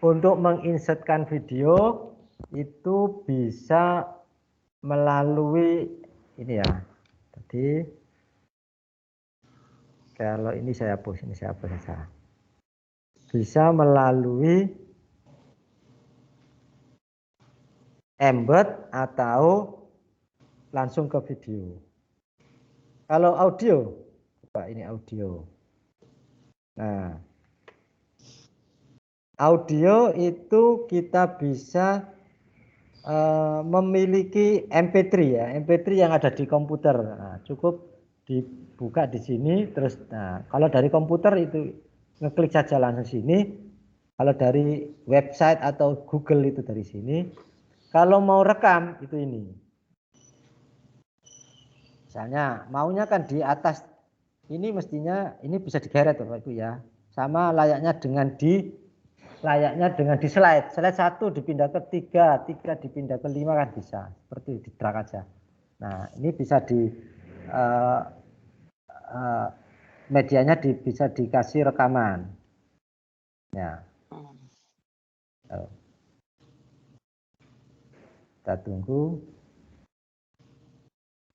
untuk menginsertkan video itu bisa melalui ini ya. Jadi kalau ini saya hapus, saja. Bisa melalui embed atau langsung ke video. Kalau audio, Pak ini audio. Nah, audio itu kita bisa memiliki MP3 ya, MP3 yang ada di komputer. Nah, cukup dibuka di sini, terus, nah kalau dari komputer itu ngeklik saja langsung sini. Kalau dari website atau Google itu dari sini. Kalau mau rekam itu ini. Misalnya maunya kan di atas ini mestinya ini bisa digeret Bapak Ibu ya. Sama layaknya dengan di slide 1 dipindah ke 3 dipindah ke 5 kan bisa. Seperti di drag aja. Nah, ini bisa di medianya bisa dikasih rekaman. Ya. Kita tunggu.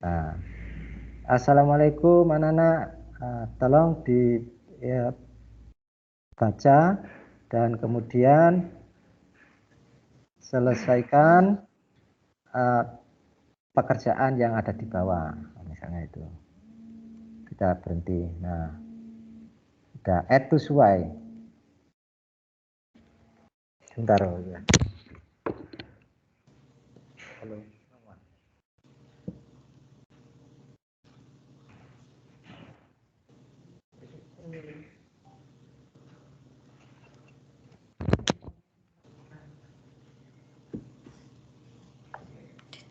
Nah. Assalamualaikum anak-anak, tolong dibaca dan kemudian selesaikan pekerjaan yang ada di bawah, misalnya itu. Kita berhenti. Nah, sudah add to sesuai. Sebentar ya. Halo.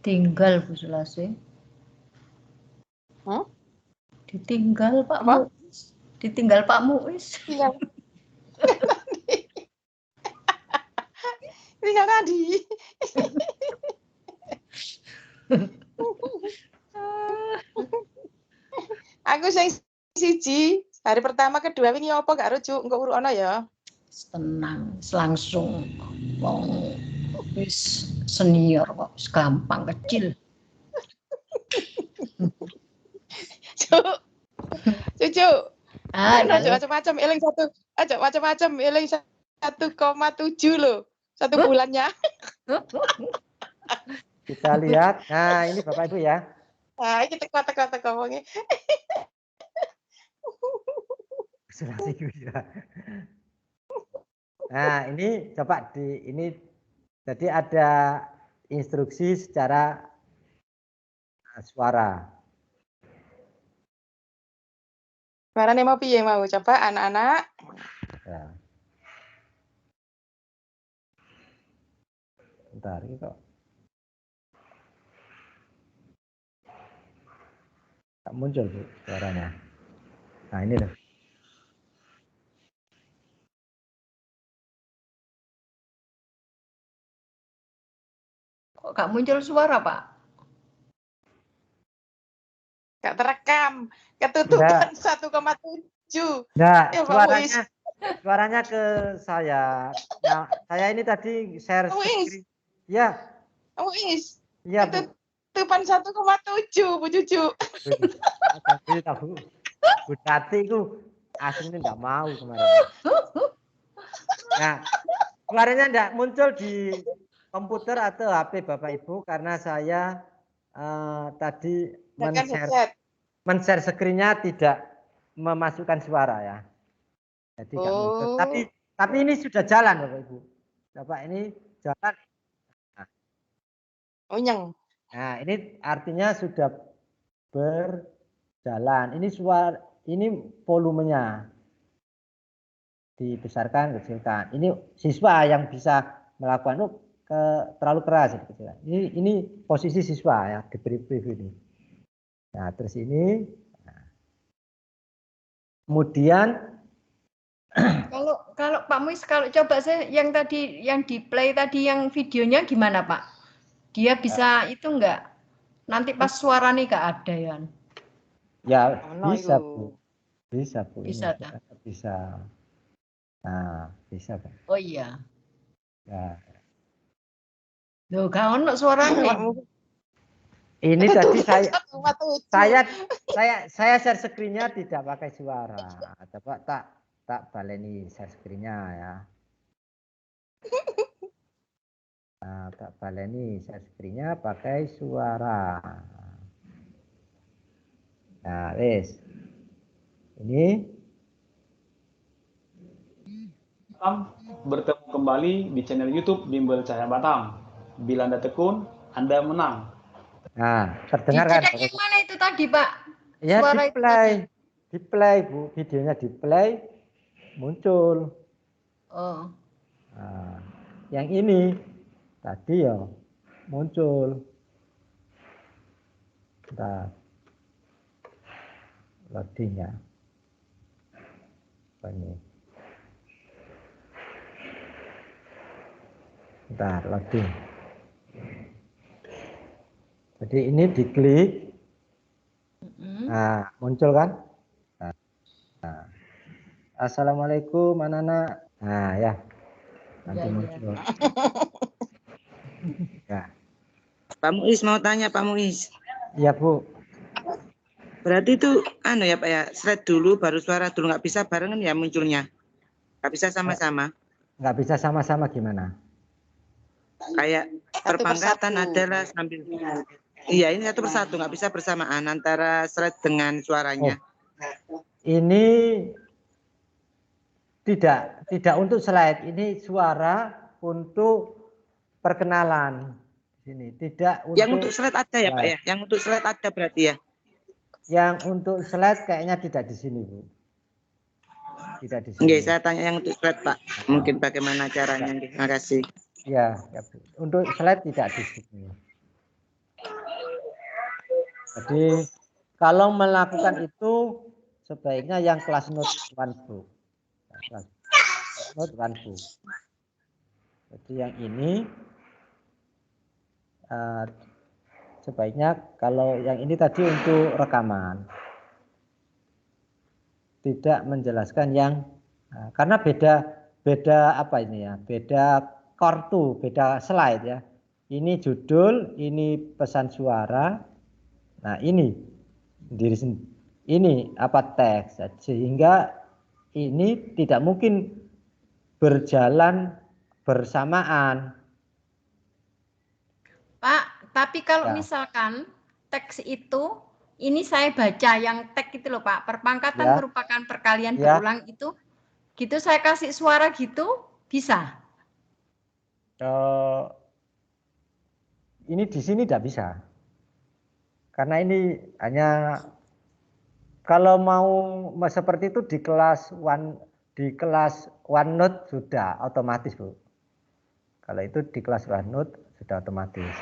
Ditinggal Bu Sulasi. Ditinggal Pak Muiz. Ditinggal Pak Muiz. Iya. Tinggal tadi. Aku sing siji, hari pertama kedua wingi apa gak rujuk engko urukono ya. tenang, langsung wong wis senior kok gampang kecil. Cucu. Iya. Aja macam-macam eling 1,7 loh. 1 bulannya. Kita lihat. Nah, ini Bapak Ibu ya. Nah, ini teko wonge. Nah, ini coba ini jadi ada instruksi secara suara. Suaranya mau piye mau? Coba anak-anak. Ya. Bentar, ini kok tak muncul Bu suaranya. Nah, ini loh. Kok gak muncul suara, Pak? Gak terekam. Ketutupan 1,7. Nah, Ya, suaranya ke saya. Nah, saya ini tadi share screen. Ya. Ya, Bu. Ketutupan 1,7, Bu Cucu. Bu Tati itu aslinya enggak mau kemarin. Nah, suaranya enggak muncul di komputer atau HP Bapak Ibu karena saya tadi men-share screen-nya tidak memasukkan suara ya. Jadi enggak muncul. Tapi ini sudah jalan Bapak Ibu. Bapak ini jalan. Nah, ini artinya sudah berjalan. Ini volumenya dibesarkan, kecilkan. Ini siswa yang bisa melakukan terlalu keras. Ini posisi siswa ya diberi preview ini. Nah, terus ini. Kemudian kalau Pak Muis kalau coba saya yang tadi yang di play tadi yang videonya gimana Pak? Dia bisa itu enggak? Nanti pas suara nih enggak ada ya? Ya bisa Bu. Bisa Bu. Bisa. Bisa. Nah, bisa Pak. Oh iya. Ya. Loh, gak ono suaranya. Ini tadi saya share screen-nya tidak pakai suara. Coba tak baleni share screen-nya ya. Nah, tak baleni share screen-nya pakai suara. Nah, wes. Ini bertemu kembali di channel YouTube Bimbel Cahaya Batam. Bila Anda tekun, Anda menang. Nah, terdengar kan? Yang mana itu tadi, Pak? Ya, di play Bu, videonya di play muncul. Oh. Nah, yang ini tadi ya muncul. Bentar. Loading ya. Apa ini? Bentar, loading. Jadi ini diklik. Nah, muncul kan? Nah. Assalamualaikum anak-anak. Nah, ya. Nanti muncul. Ya. Pak Muis mau tanya Pak Muis. Iya Bu. Berarti itu ya Pak ya, slide dulu baru suara dulu, nggak bisa barengan ya munculnya? Nggak bisa sama-sama? Nggak bisa sama-sama gimana? Kayak perpangkatan adalah sambil. Iya, ini satu persatu, nggak bisa bersamaan antara slide dengan suaranya. Ini tidak untuk slide, ini suara untuk perkenalan. Sini tidak untuk. Yang untuk slide ada ya Pak ya? Yang untuk slide ada berarti ya? Yang untuk slide kayaknya tidak di sini Bu. Tidak di sini. Oke, saya tanya yang untuk slide Pak. Mungkin bagaimana caranya? Terima kasih. Ya Bu. Untuk slide tidak di sini. Jadi kalau melakukan itu sebaiknya yang kelas note 1 Bu. Kelas note 1 Bu. Jadi yang ini sebaiknya kalau yang ini tadi untuk rekaman. Tidak menjelaskan yang karena beda apa ini ya? Beda kartu, beda slide ya. Ini judul, ini pesan suara. Nah, ini ini apa teks, sehingga ini tidak mungkin berjalan bersamaan. Pak, tapi kalau Ya. misalkan teks itu, ini saya baca yang teks itu loh Pak, perpangkatan Ya. merupakan perkalian Ya. berulang itu, gitu saya kasih suara gitu, bisa? Ini di sini tidak bisa. Karena ini hanya kalau mau seperti itu di kelas OneNote sudah otomatis, Bu. Kalau itu di kelas OneNote sudah otomatis.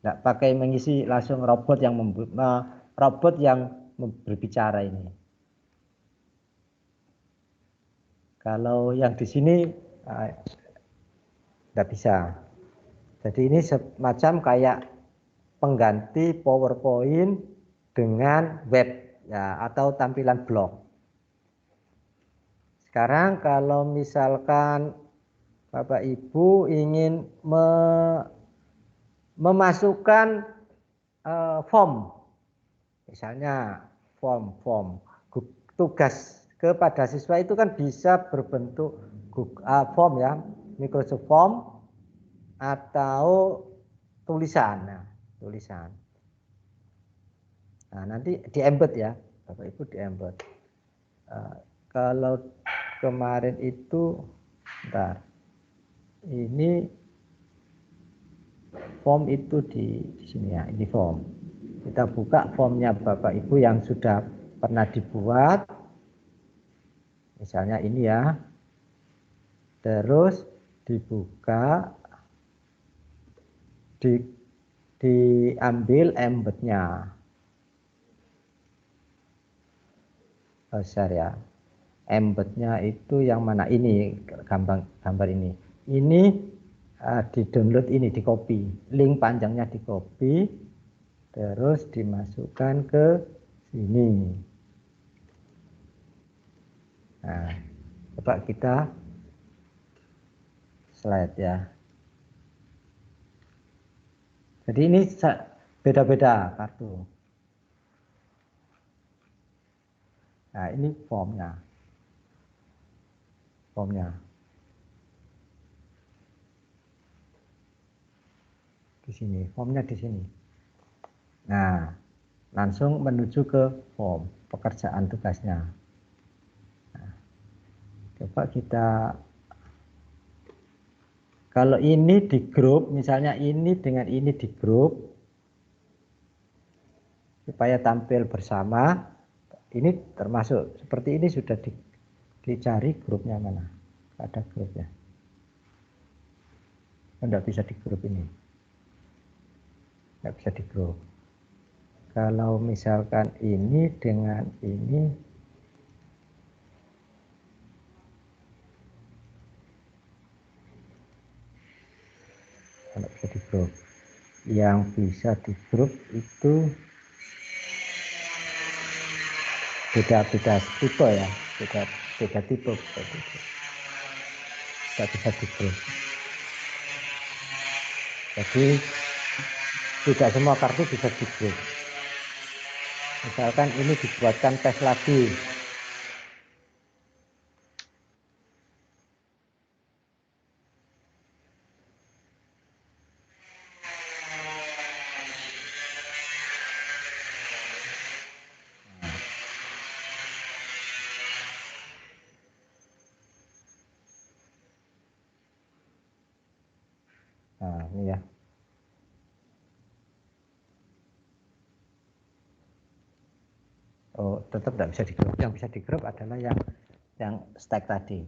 Nggak pakai mengisi langsung robot yang berbicara ini. Kalau yang di sini nggak bisa. Jadi ini semacam kayak pengganti PowerPoint dengan web ya, atau tampilan blog. Sekarang kalau misalkan Bapak Ibu ingin memasukkan form, misalnya form tugas kepada siswa itu kan bisa berbentuk form ya, Microsoft Form atau tulisan. Nah, tulisan. Nah, nanti di embed ya, Bapak Ibu di embed. Kalau kemarin itu, bentar, ini form itu di sini ya, ini form. Kita buka formnya Bapak Ibu yang sudah pernah dibuat, misalnya ini ya, terus dibuka, diambil embednya, besar ya. Embednya itu yang mana, ini gambar ini di download, ini di copy, link panjangnya di copy terus dimasukkan ke sini. Nah, coba kita slide ya. Jadi ini beda-beda kartu. Nah, ini formnya. Di sini, formnya di sini. Nah, langsung menuju ke form pekerjaan tugasnya. Nah, coba kita, kalau ini di grup, misalnya ini dengan ini di grup, supaya tampil bersama, ini termasuk seperti ini sudah dicari grupnya mana, ada grupnya. Tidak bisa di grup ini, tidak bisa di grup. Kalau misalkan ini dengan ini, tidak bisa di grup. Yang bisa di grup itu beda-beda tipe ya, beda tipe. Tidak bisa di grup. Jadi tidak semua kartu bisa di grup. Misalkan ini dibuatkan tes lagi. Nah, ini ya. Oh, tetap tidak bisa di grup. Yang bisa di grup adalah yang stack tadi.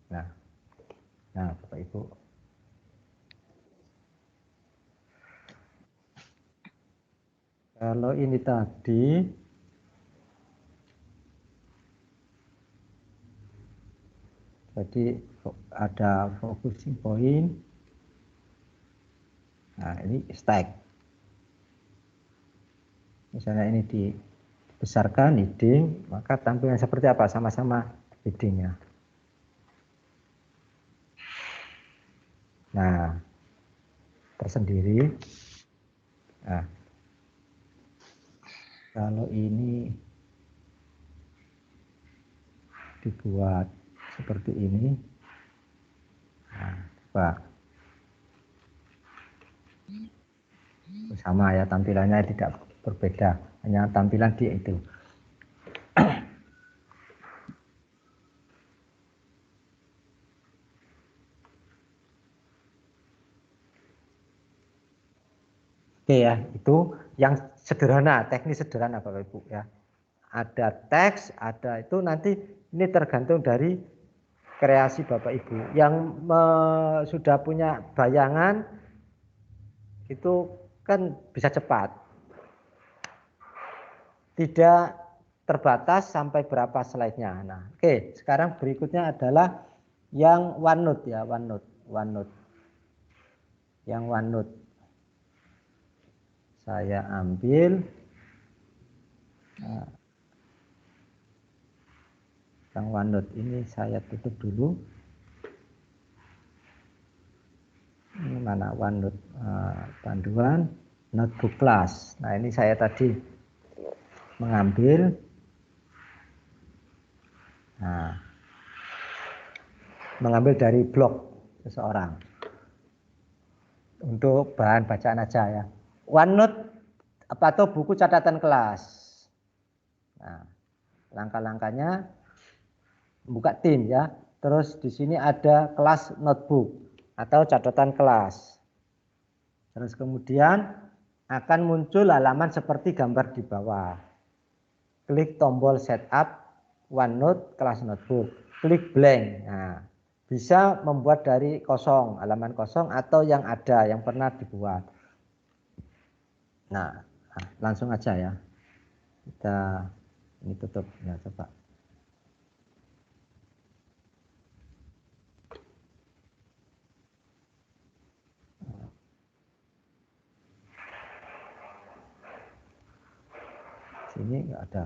Nah, Bapak Ibu. Kalau ini tadi, jadi ada focusing point. Nah, ini stack. Misalnya ini besarkan heading, maka tampilan seperti apa? Sama-sama headingnya. Nah, tersendiri. Nah, kalau ini dibuat seperti ini, nah, coba sama ya, tampilannya tidak berbeda, hanya tampilan dia itu. Oke ya, itu yang sederhana, teknis sederhana Bapak Ibu ya. Ada teks, ada itu nanti ini tergantung dari kreasi Bapak Ibu. Yang sudah punya bayangan itu kan bisa cepat. Tidak terbatas sampai berapa slide-nya. Nah, oke, sekarang berikutnya adalah yang OneNote ya, OneNote. Yang OneNote. Saya ambil yang OneNote ini, saya tutup dulu. Ini mana OneNote, panduan notebook class. Nah, ini saya tadi mengambil, mengambil dari blog seseorang untuk bahan bacaan aja ya. OneNote atau buku catatan kelas. Nah, langkah-langkahnya buka tim ya. Terus di sini ada kelas notebook atau catatan kelas. Terus kemudian akan muncul halaman seperti gambar di bawah. Klik tombol setup OneNote kelas notebook. Klik blank. Nah, bisa membuat dari kosong, halaman kosong atau yang ada, yang pernah dibuat. Nah, langsung aja ya. Kita ini tutup ya, coba. Sini nggak ada.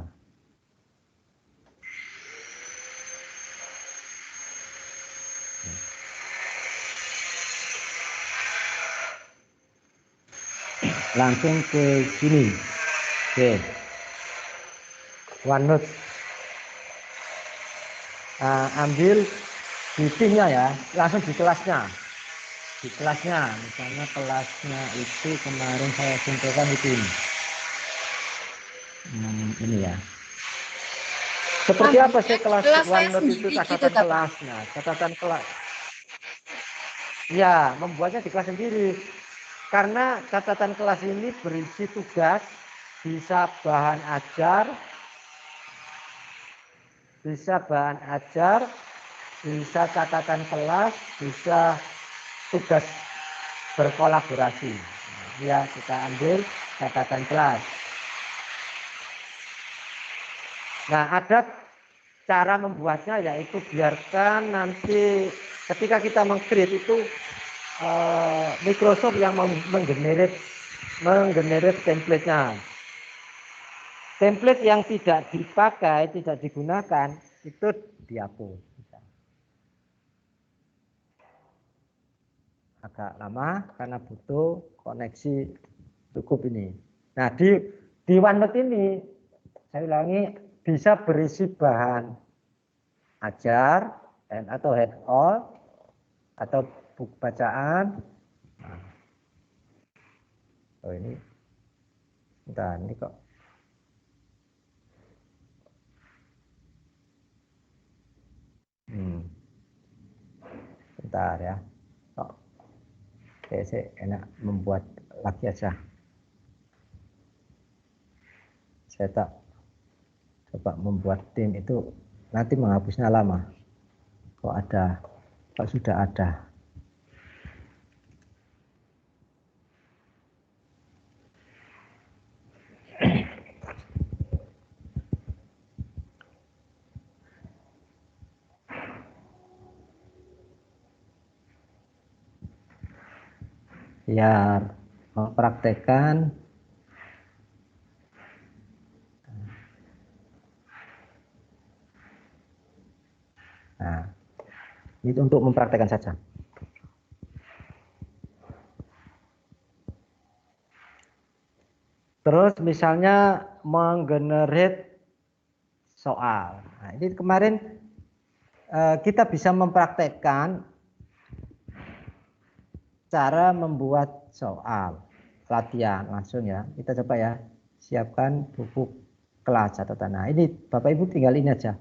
Langsung ke sini. Oke. OneNote. Ambil di timnya ya, langsung di kelasnya. Di kelasnya, misalnya kelasnya itu kemarin saya contohkan di tim. Ini ya. Seperti apa sih kelas OneNote itu catatan kelasnya? Catatan kelas. Ya, membuatnya di kelas sendiri. Karena catatan kelas ini berisi tugas, bisa bahan ajar, bisa catatan kelas, bisa tugas berkolaborasi. Ya, kita ambil catatan kelas. Nah, ada cara membuatnya, yaitu biarkan nanti ketika kita meng-create itu Microsoft yang menggenerate template-nya. Template yang tidak dipakai, tidak digunakan, itu dihapus. Agak lama karena butuh koneksi cukup ini. Nah, di OneNote ini, saya ulangi, bisa berisi bahan ajar atau head-on atau buku bacaan. Oh ini, bentar, ini kok. Bentar ya. Oh, saya enak membuat lagi aja. Saya tak coba membuat tim itu nanti menghapusnya lama. Kok sudah ada. Biar mempraktekkan Nah, itu untuk mempraktekkan saja. Terus misalnya menggenerate soal. Nah, ini kemarin kita bisa mempraktekkan cara membuat soal latihan langsung ya. Kita coba ya, siapkan buku kelas catatan. Nah, ini Bapak Ibu tinggal ini aja.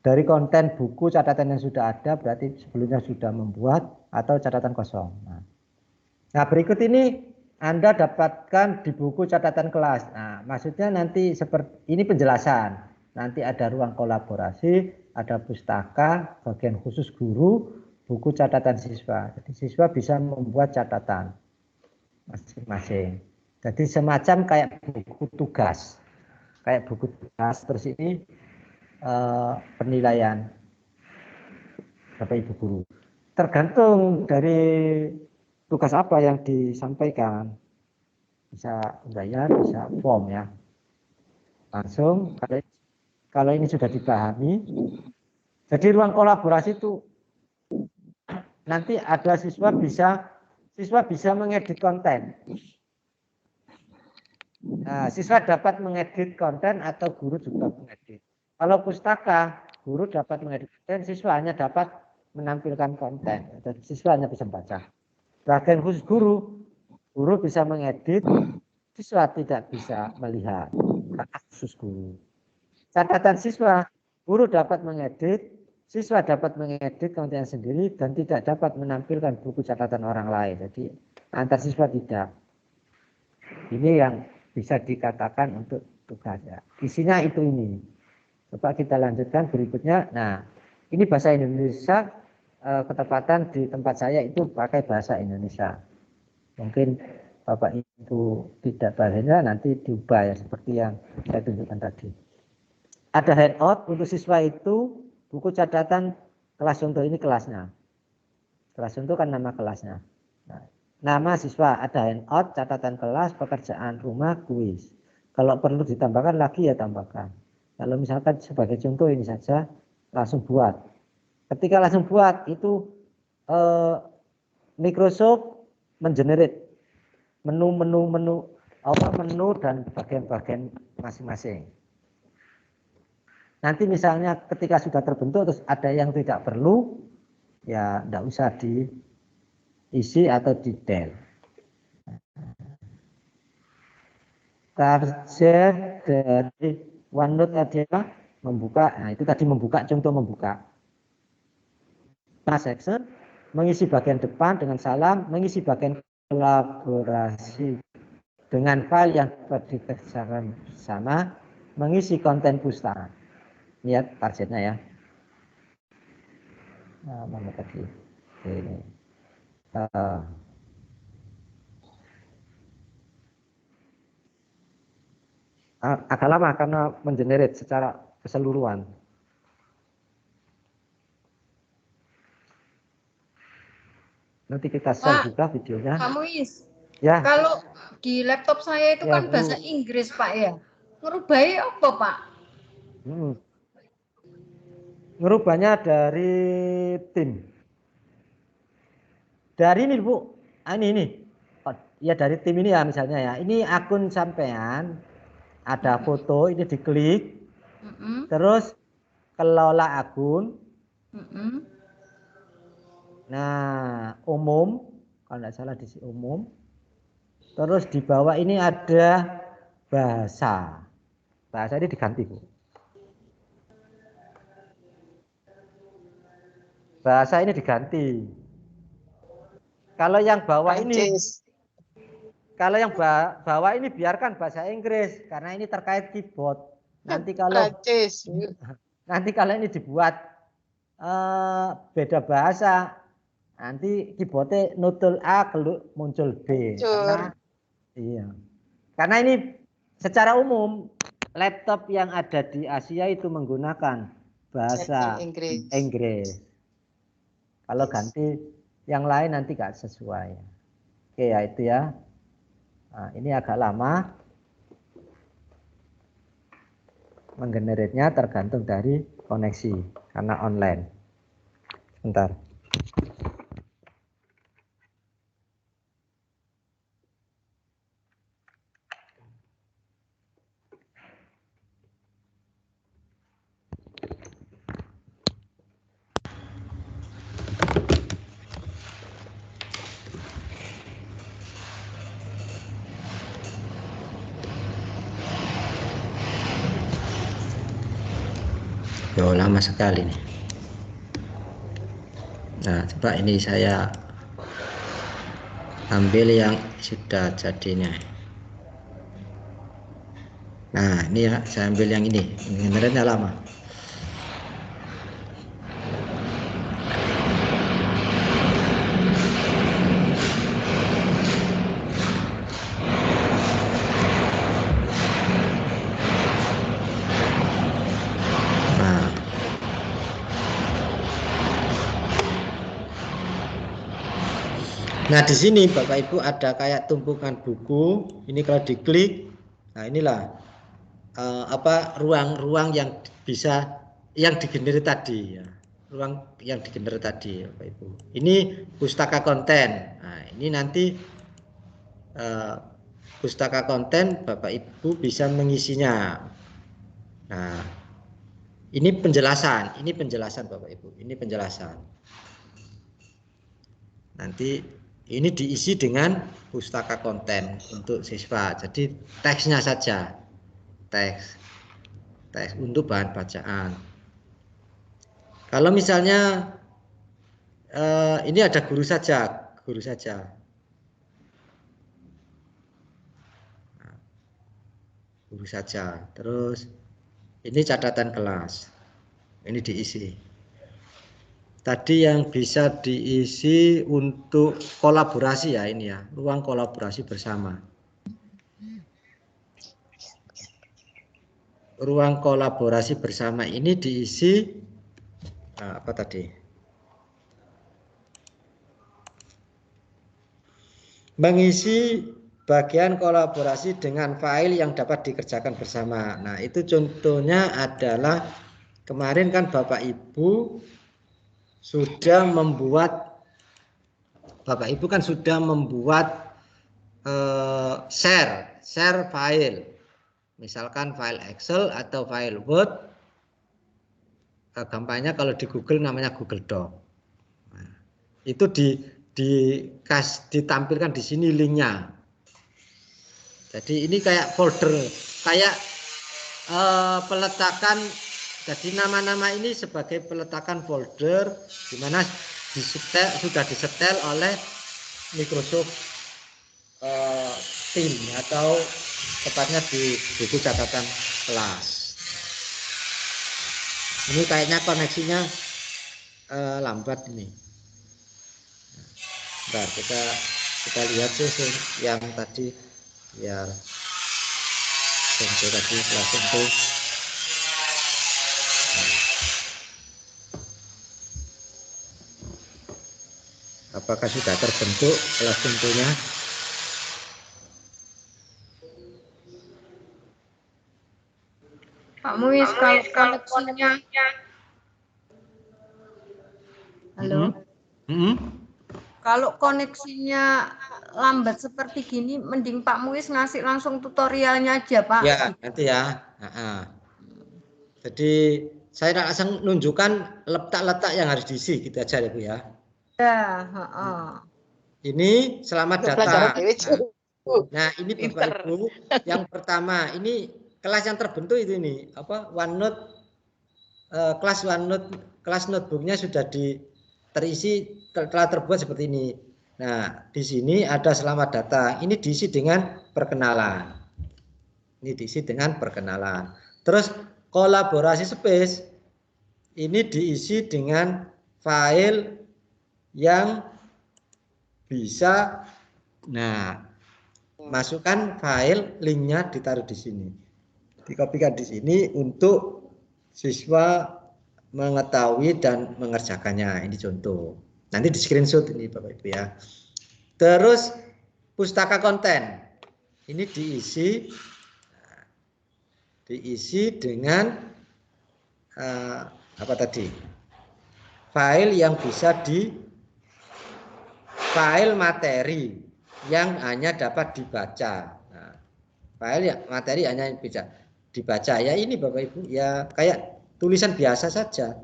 Dari konten buku catatan yang sudah ada berarti sebelumnya sudah membuat atau catatan kosong. Nah, berikut ini Anda dapatkan di buku catatan kelas. Nah, maksudnya nanti seperti ini penjelasan. Nanti ada ruang kolaborasi, ada pustaka, bagian khusus guru, buku catatan siswa. Jadi siswa bisa membuat catatan masing-masing. Jadi semacam kayak buku tugas. Kayak buku tugas terus ini penilaian Bapak Ibu guru. Tergantung dari tugas apa yang disampaikan. Bisa undangan, bisa form ya. Langsung kalau ini sudah dipahami. Jadi ruang kolaborasi itu nanti ada siswa bisa mengedit konten. Nah, siswa dapat mengedit konten atau guru juga mengedit. Kalau pustaka, guru dapat mengedit konten, siswa hanya dapat menampilkan konten. Dan siswa hanya bisa membaca. Bagian khusus guru bisa mengedit, siswa tidak bisa melihat. Khusus guru. Catatan siswa, guru dapat mengedit, siswa dapat mengedit konten sendiri dan tidak dapat menampilkan buku catatan orang lain. Jadi antar siswa tidak. Ini yang bisa dikatakan untuk tugas ya. Isinya itu ini. Coba kita lanjutkan berikutnya. Nah, ini bahasa Indonesia, ketepatan di tempat saya itu pakai bahasa Indonesia. Mungkin Bapak Ibu tidak bahasanya nanti diubah ya seperti yang saya tunjukkan tadi. Ada handout untuk siswa itu buku catatan kelas untuk ini kelasnya. Kelas untuk kan nama kelasnya. Nah, nama siswa ada handout, catatan kelas, pekerjaan rumah, kuis. Kalau perlu ditambahkan lagi ya tambahkan. Kalau misalkan sebagai contoh ini saja langsung buat. Ketika langsung buat itu Microsoft mengenerate menu dan bagian-bagian masing-masing. Nanti misalnya ketika sudah terbentuk terus ada yang tidak perlu ya tidak usah diisi atau di-del. Target dari OneNote adalah membuka, nah itu tadi membuka, contoh membuka. Section, mengisi bagian depan dengan salam, mengisi bagian kolaborasi dengan file yang dikerjakan bersama, mengisi konten pustaka. Lihat targetnya ya. Nah, mana tadi? Ini. Agak lama karena mengenerate secara keseluruhan. Nanti kita share juga videonya. Pak Muiz, ya. Kalau di laptop saya itu ya, kan bahasa Inggris Pak ya. Ngerubahnya apa Pak? Ngerubahnya dari tim. Dari ini Bu, ini. Oh, ya dari tim ini ya misalnya ya. Ini akun sampean, ada foto, ini diklik, terus kelola akun. Nah, umum, kalau tidak salah di umum. Terus di bawah ini ada bahasa. Bahasa ini diganti Bu. Bahasa ini diganti. Kalau yang bawah ini, kalau yang bawah ini biarkan bahasa Inggris karena ini terkait keyboard. Nanti kalau ini dibuat beda bahasa, nanti keyboardnya nutul A muncul B. Karena ini secara umum laptop yang ada di Asia itu menggunakan bahasa Inggris. Kalau ganti yang lain nanti nggak sesuai. Oke ya itu ya. Nah, ini agak lama. Menggeneritnya tergantung dari koneksi karena online. Bentar. Oh, lama sekali nih. Nah, coba ini saya ambil yang sudah jadinya. Nah, ini ya, saya ambil yang ini. Internetnya lama. Nah, di sini Bapak Ibu ada kayak tumpukan buku. Ini kalau diklik, nah inilah ruang-ruang yang bisa yang digenerate tadi ya. Ruang yang digenerate tadi Bapak Ibu. Ini pustaka konten. Nah, ini nanti pustaka konten Bapak Ibu bisa mengisinya. Nah, ini penjelasan Bapak Ibu. Ini penjelasan. Nanti ini diisi dengan pustaka konten untuk siswa. Jadi teksnya saja, teks untuk bahan bacaan. Kalau misalnya ini ada guru saja. Guru saja. Terus ini catatan kelas. Ini diisi. Tadi yang bisa diisi untuk kolaborasi ya ini ya, ruang kolaborasi bersama. Ruang kolaborasi bersama ini diisi apa tadi? Mengisi bagian kolaborasi dengan file yang dapat dikerjakan bersama. Nah, itu contohnya adalah kemarin kan Bapak Ibu sudah membuat share file, misalkan file Excel atau file Word. Gampangnya kalau di Google namanya Google Doc. Nah, itu ditampilkan di sini linknya. Jadi ini kayak folder, kayak peletakan. Jadi nama-nama ini sebagai peletakan folder di mana sudah disetel oleh Microsoft Team atau tepatnya di buku catatan kelas. Ini kayaknya koneksinya lambat ini. Nah, kita lihat sih yang tadi biar contoh tadi kelas contoh. Apakah sudah terbentuk kelas contohnya? Pak Muis, kalau koneksinya, halo, kalau koneksinya lambat seperti gini, mending Pak Muis ngasih langsung tutorialnya aja, Pak. Ya, nanti ya. Jadi saya langsung nunjukkan letak-letak yang harus diisi, gitu aja ya Bu ya. Ya, Ini selamat datang. Nah, ini Bapak Ibu, yang pertama ini kelas yang terbentuk itu ini apa? OneNote kelas notebooknya sudah terisi, telah terbuat seperti ini. Nah, di sini ada selamat datang. Ini diisi dengan perkenalan. Terus kolaborasi space ini diisi dengan file yang bisa, masukkan file, linknya ditaruh di sini, dikopikan di sini untuk siswa mengetahui dan mengerjakannya. Ini contoh. Nanti di screenshot ini Bapak Ibu ya. Terus pustaka konten ini diisi dengan apa tadi? file yang bisa file materi yang hanya dapat dibaca. Nah, file yang materi hanya bisa dibaca. Ya ini Bapak Ibu, ya kayak tulisan biasa saja.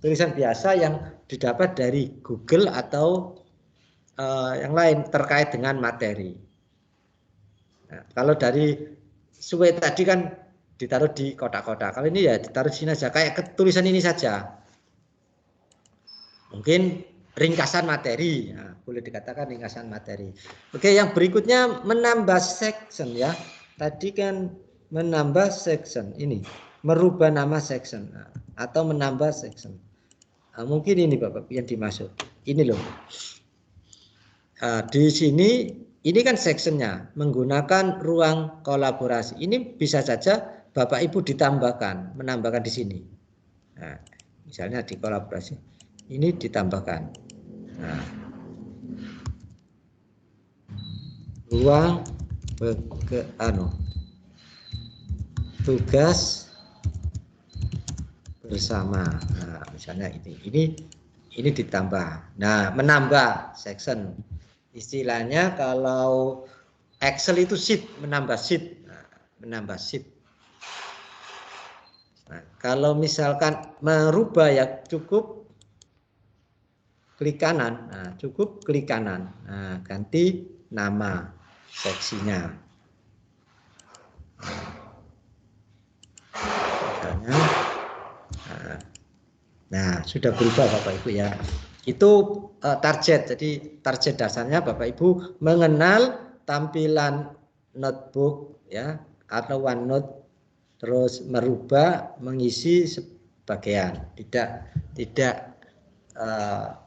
Tulisan biasa yang didapat dari Google atau yang lain terkait dengan materi. Nah, kalau dari Suwe tadi kan ditaruh di kotak-kotak. Kalau ini ya ditaruh di sini saja, kayak tulisan ini saja. Mungkin ringkasan materi, nah, boleh dikatakan ringkasan materi. Oke, yang berikutnya menambah section ya. Tadi kan menambah section, ini merubah nama section atau menambah section. Nah, mungkin ini Bapak yang dimaksud. Ini loh. Nah, di sini ini kan sectionnya menggunakan ruang kolaborasi. Ini bisa saja Bapak Ibu ditambahkan, menambahkan di sini. Nah, misalnya di kolaborasi ini ditambahkan. Nah, ruang tugas bersama. Nah, misalnya ini ditambah. Nah, menambah section. Istilahnya kalau Excel itu sheet, menambah sheet. Nah, menambah sheet. Nah, kalau misalkan merubah ya cukup klik kanan. Nah, cukup klik kanan. Nah, ganti nama seksinya. Misalnya, nah sudah berubah Bapak Ibu ya. Itu target. Jadi target dasarnya Bapak Ibu mengenal tampilan notebook ya atau OneNote, terus merubah, mengisi sebagian. Tidak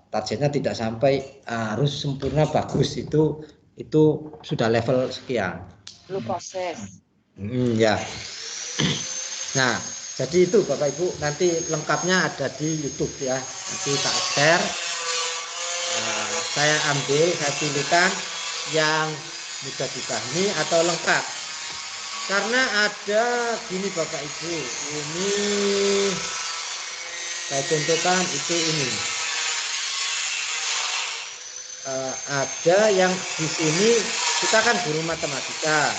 targetnya tidak sampai harus sempurna bagus, itu sudah level sekian. Perlu proses. Ya. Nah, jadi itu Bapak Ibu, nanti lengkapnya ada di YouTube ya. Nanti tak share. Saya ambil, saya pilihkan yang mudah dipahami atau lengkap. Karena ada gini Bapak Ibu, ini saya contohkan itu ini. Ada yang di sini kita kan guru matematika.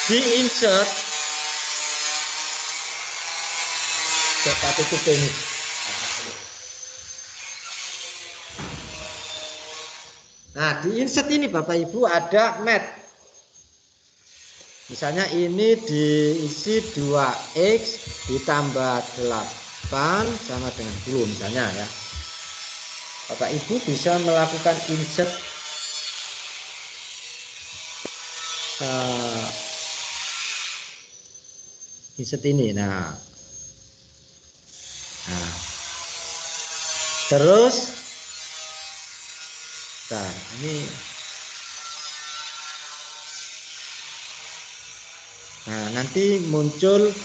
Di insert coba tutup ini. Nah, di insert ini Bapak Ibu ada mat. Misalnya ini diisi 2x ditambah 8 sama dengan 10 misalnya ya. Bapak Ibu bisa melakukan insert insert ini. Nah, terus ini nanti muncul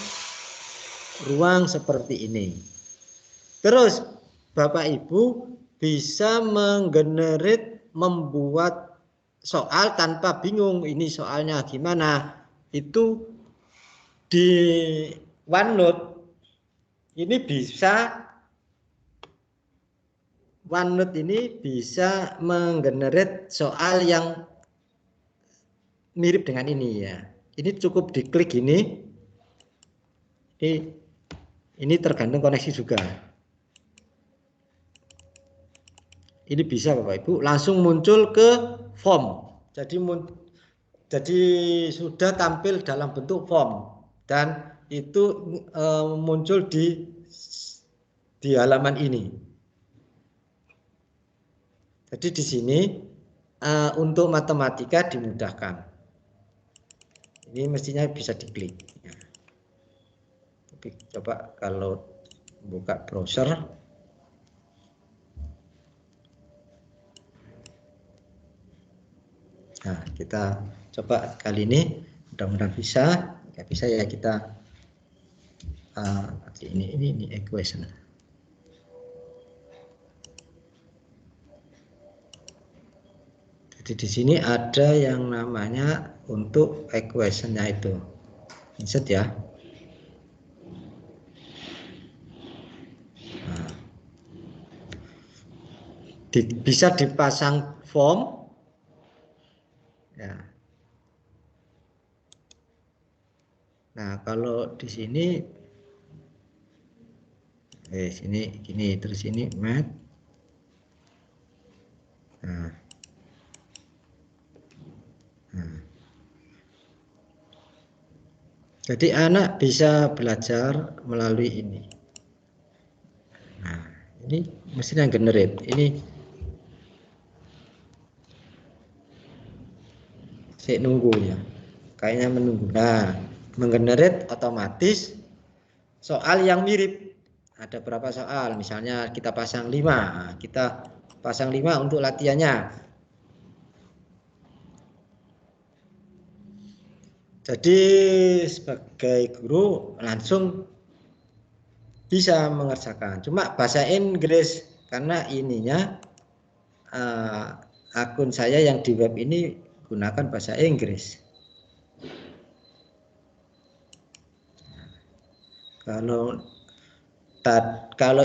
ruang seperti ini. Terus Bapak Ibu bisa menggenerate, membuat soal tanpa bingung ini soalnya gimana. Itu di OneNote ini bisa menggenerate soal yang mirip dengan ini ya. Ini cukup diklik ini. Ini tergantung koneksi juga. Ini bisa Bapak Ibu langsung muncul ke form. Jadi sudah tampil dalam bentuk form dan itu muncul di halaman ini. Jadi di sini untuk matematika dimudahkan. Ini mestinya bisa diklik. Tapi coba kalau buka browser. Nah, kita coba kali ini, mudah-mudahan bisa. Nggak bisa ya kita ini equation. Jadi di sini ada yang namanya untuk equation-nya itu. Insert ya. Nah, bisa dipasang form. Ya. Nah, kalau di sini, sini gini, terus ini mat. Nah. Nah. Jadi anak bisa belajar melalui ini. Nah, ini mesin yang generate. Ini saya nunggu ya. Kayaknya menunggu. Nah, menggenerate otomatis soal yang mirip. Ada berapa soal? Misalnya kita pasang 5. Nah, kita pasang 5 untuk latihannya. Jadi sebagai guru langsung bisa mengerjakan. Cuma bahasa Inggris karena ininya akun saya yang di web ini gunakan bahasa Inggris. Kalau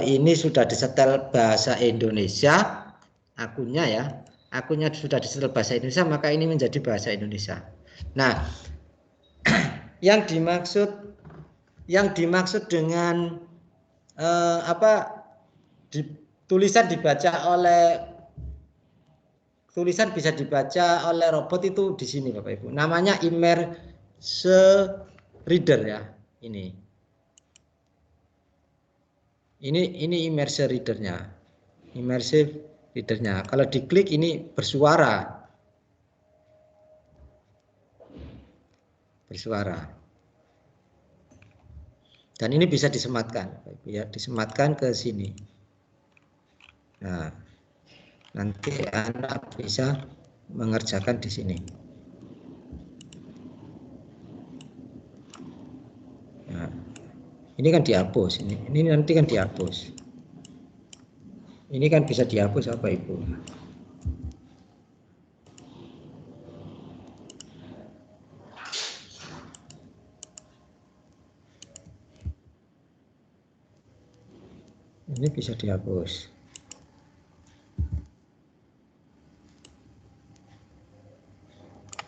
ini sudah disetel bahasa Indonesia, akunnya sudah disetel bahasa Indonesia, maka ini menjadi bahasa Indonesia. Nah, yang dimaksud dengan tulisan bisa dibaca oleh robot itu di sini Bapak Ibu. Namanya immersive reader ya. Ini immersive readernya. Kalau diklik ini bersuara. Dan ini bisa disematkan, ya, disematkan ke sini. Nah, nanti anak bisa mengerjakan di sini. Nah, ini kan dihapus, ini nanti kan dihapus. Ini kan bisa dihapus apa Ibu? Ini bisa dihapus.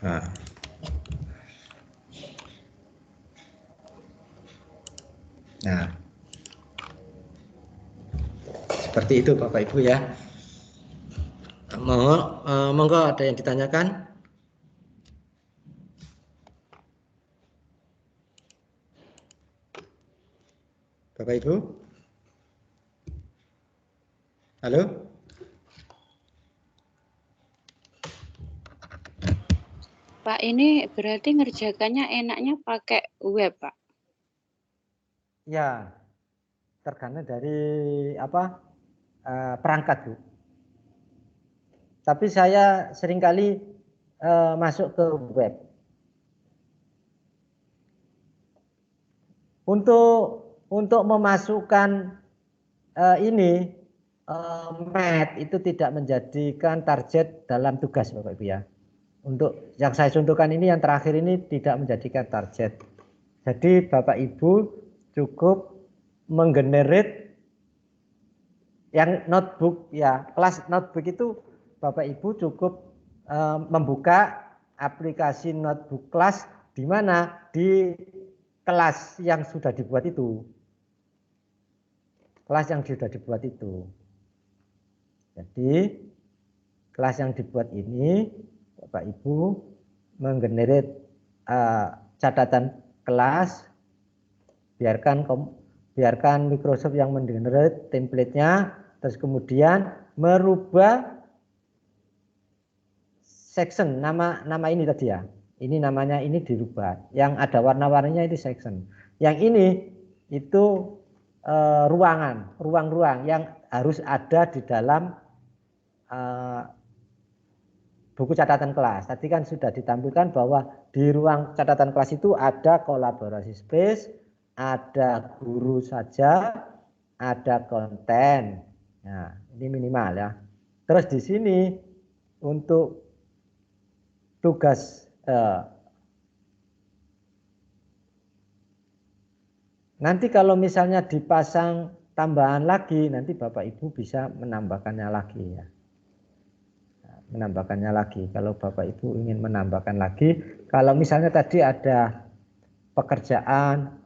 Nah, seperti itu Bapak Ibu ya. Monggo ada yang ditanyakan? Bapak Ibu? Halo? Pak, ini berarti ngerjakannya enaknya pakai web, Pak? Ya, tergantung dari perangkat, Bu. Tapi saya seringkali masuk ke web. Untuk memasukkan mat itu tidak menjadikan target dalam tugas Bapak Ibu ya. Untuk yang saya contohkan ini yang terakhir ini tidak menjadikan target. Jadi Bapak Ibu cukup menggenerate yang notebook ya, kelas notebook itu Bapak Ibu cukup membuka aplikasi notebook kelas di mana di kelas yang sudah dibuat itu. Jadi kelas yang dibuat ini Bapak Ibu menggenerate catatan kelas, biarkan Microsoft yang menggenerate template-nya, terus kemudian merubah section nama ini tadi ya. Ini namanya ini dirubah. Yang ada warna-warninya itu section. Yang ini itu ruang-ruang yang harus ada di dalam buku catatan kelas. Tadi kan sudah ditampilkan bahwa di ruang catatan kelas itu ada kolaborasi space, ada guru saja, ada konten. Nah, ini minimal ya. Terus di sini untuk tugas nanti kalau misalnya dipasang tambahan lagi, nanti Bapak Ibu bisa menambahkannya lagi ya. menambahkannya lagi. Kalau Bapak Ibu ingin menambahkan lagi, kalau misalnya tadi ada pekerjaan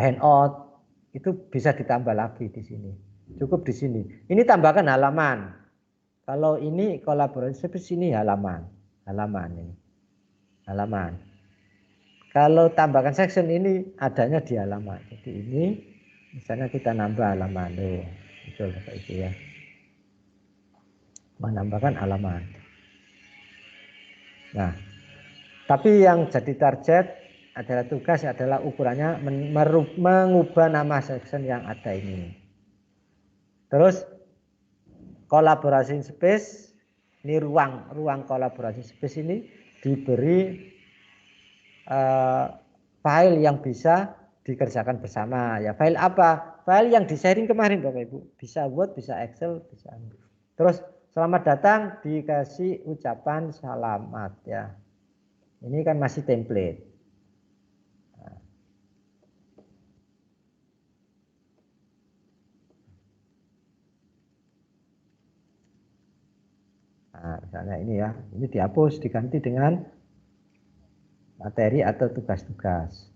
handout, itu bisa ditambah lagi di sini. Cukup di sini. Ini tambahkan halaman. Kalau ini kolaborasi ini halaman ini. Halaman. Kalau tambahkan section ini adanya di halaman. Jadi ini misalnya kita nambah halaman. Betul Bapak Ibu ya. Menambahkan halaman. Nah, tapi yang jadi target adalah tugas adalah ukurannya mengubah nama section yang ada ini. Terus collaboration space, ini ruang collaboration space ini diberi file yang bisa dikerjakan bersama. Ya, file apa? File yang di-sharing kemarin Bapak Ibu. Bisa Word, bisa Excel, bisa. Terus selamat datang dikasih ucapan selamat ya. Ini kan masih template. Nah, misalnya ini ya, ini dihapus diganti dengan materi atau tugas-tugas.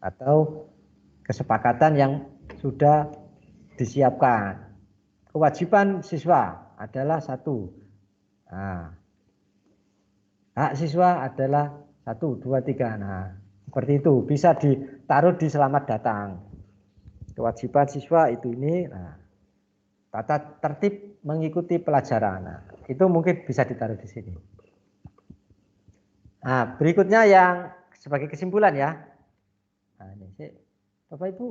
Atau kesepakatan yang sudah disiapkan. Kewajiban siswa adalah 1. Nah, hak siswa adalah 1, 2, 3. Nah, seperti itu bisa ditaruh di selamat datang. Kewajiban siswa itu ini. Nah, tata tertib mengikuti pelajaran. Nah, itu mungkin bisa ditaruh di sini. Nah, berikutnya yang sebagai kesimpulan ya. Nah, ini Bapak Ibu,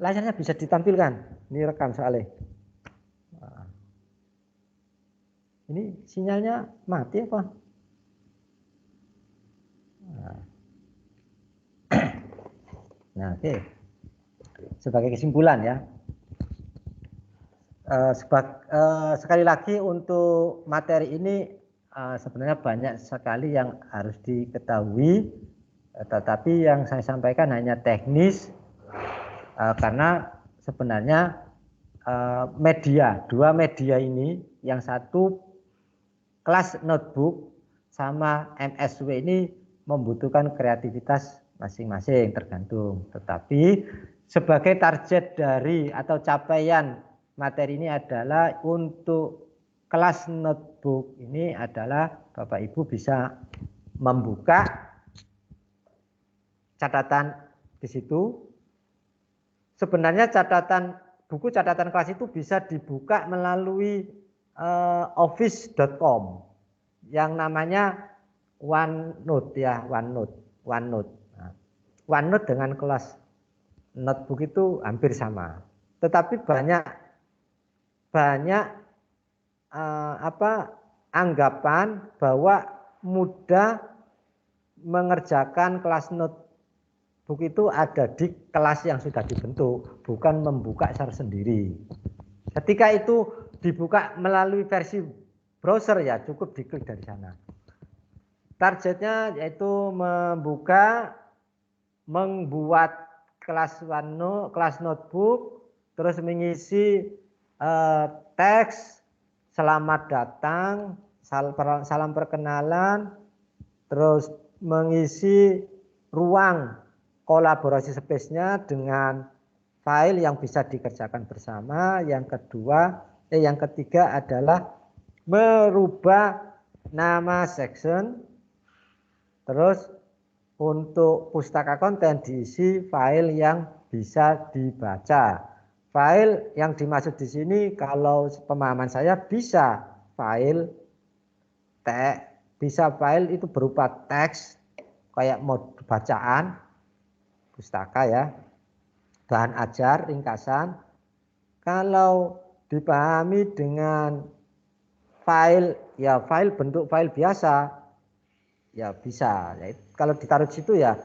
layarnya bisa ditampilkan. Ini rekam soalnya. Nah, ini sinyalnya mati apa? Nah, oke. Sebagai kesimpulan ya. Sekali lagi untuk materi ini sebenarnya banyak sekali yang harus diketahui, tetapi yang saya sampaikan hanya teknis karena sebenarnya dua media ini, yang satu kelas notebook sama MSW ini membutuhkan kreativitas masing-masing tergantung. Tetapi sebagai target dari atau capaian materi ini adalah untuk kelas notebook ini adalah Bapak Ibu bisa membuka catatan di situ. Sebenarnya buku catatan kelas itu bisa dibuka melalui office.com yang namanya OneNote ya, OneNote. Nah, OneNote dengan kelas notebook itu hampir sama. Tetapi banyak anggapan bahwa mudah mengerjakan kelas notebook itu ada di kelas yang sudah dibentuk, bukan membuka secara sendiri. Ketika itu dibuka melalui versi browser ya cukup diklik dari sana. Targetnya yaitu membuat kelas notebook, terus mengisi teks, selamat datang, salam perkenalan, terus mengisi ruang kolaborasi space-nya dengan file yang bisa dikerjakan bersama. Yang ketiga adalah merubah nama section, terus untuk pustaka konten diisi file yang bisa dibaca. File yang dimaksud di sini kalau pemahaman saya bisa file itu berupa teks kayak mod bacaan pustaka ya, bahan ajar, ringkasan. Kalau dipahami dengan file ya bentuk file biasa ya bisa. Ya, kalau ditaruh di situ ya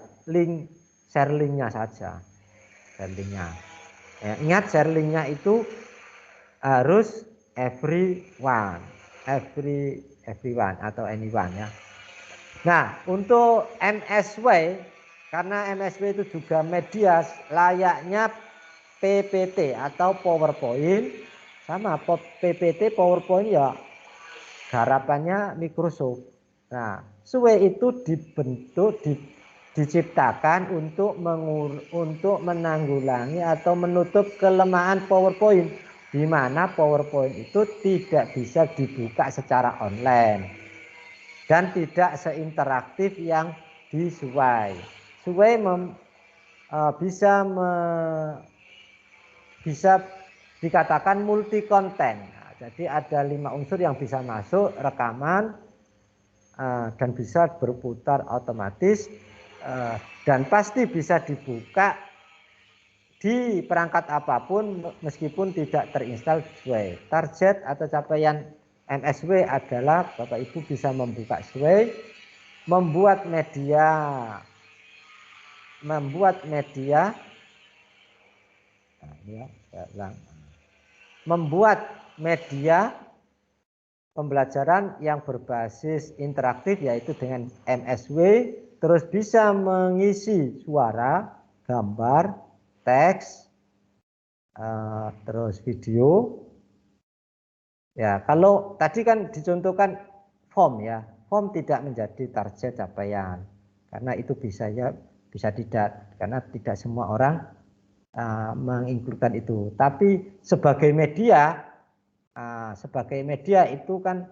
share linknya saja, share linknya. Ya, ingat share linknya itu harus everyone atau anyone ya. Nah, untuk MSW, karena MSW itu juga media layaknya PPT atau PowerPoint, sama PPT, PowerPoint ya garapannya Microsoft. Nah, Sway itu dibentuk, diciptakan untuk menanggulangi atau menutup kelemahan PowerPoint, di mana PowerPoint itu tidak bisa dibuka secara online dan tidak seinteraktif yang di Sway. Sway bisa dikatakan multi konten. Nah, jadi ada 5 unsur yang bisa masuk, rekaman dan bisa berputar otomatis dan pasti bisa dibuka di perangkat apapun meskipun tidak terinstal Sway. Target atau capaian MSW adalah Bapak Ibu bisa membuka Sway, membuat media pembelajaran yang berbasis interaktif yaitu dengan MSW, terus bisa mengisi suara, gambar, teks, terus video. Ya, kalau tadi kan dicontohkan form ya, form tidak menjadi target capaian karena itu bisa tidak, karena tidak semua orang menginkludkan itu. Tapi sebagai media itu kan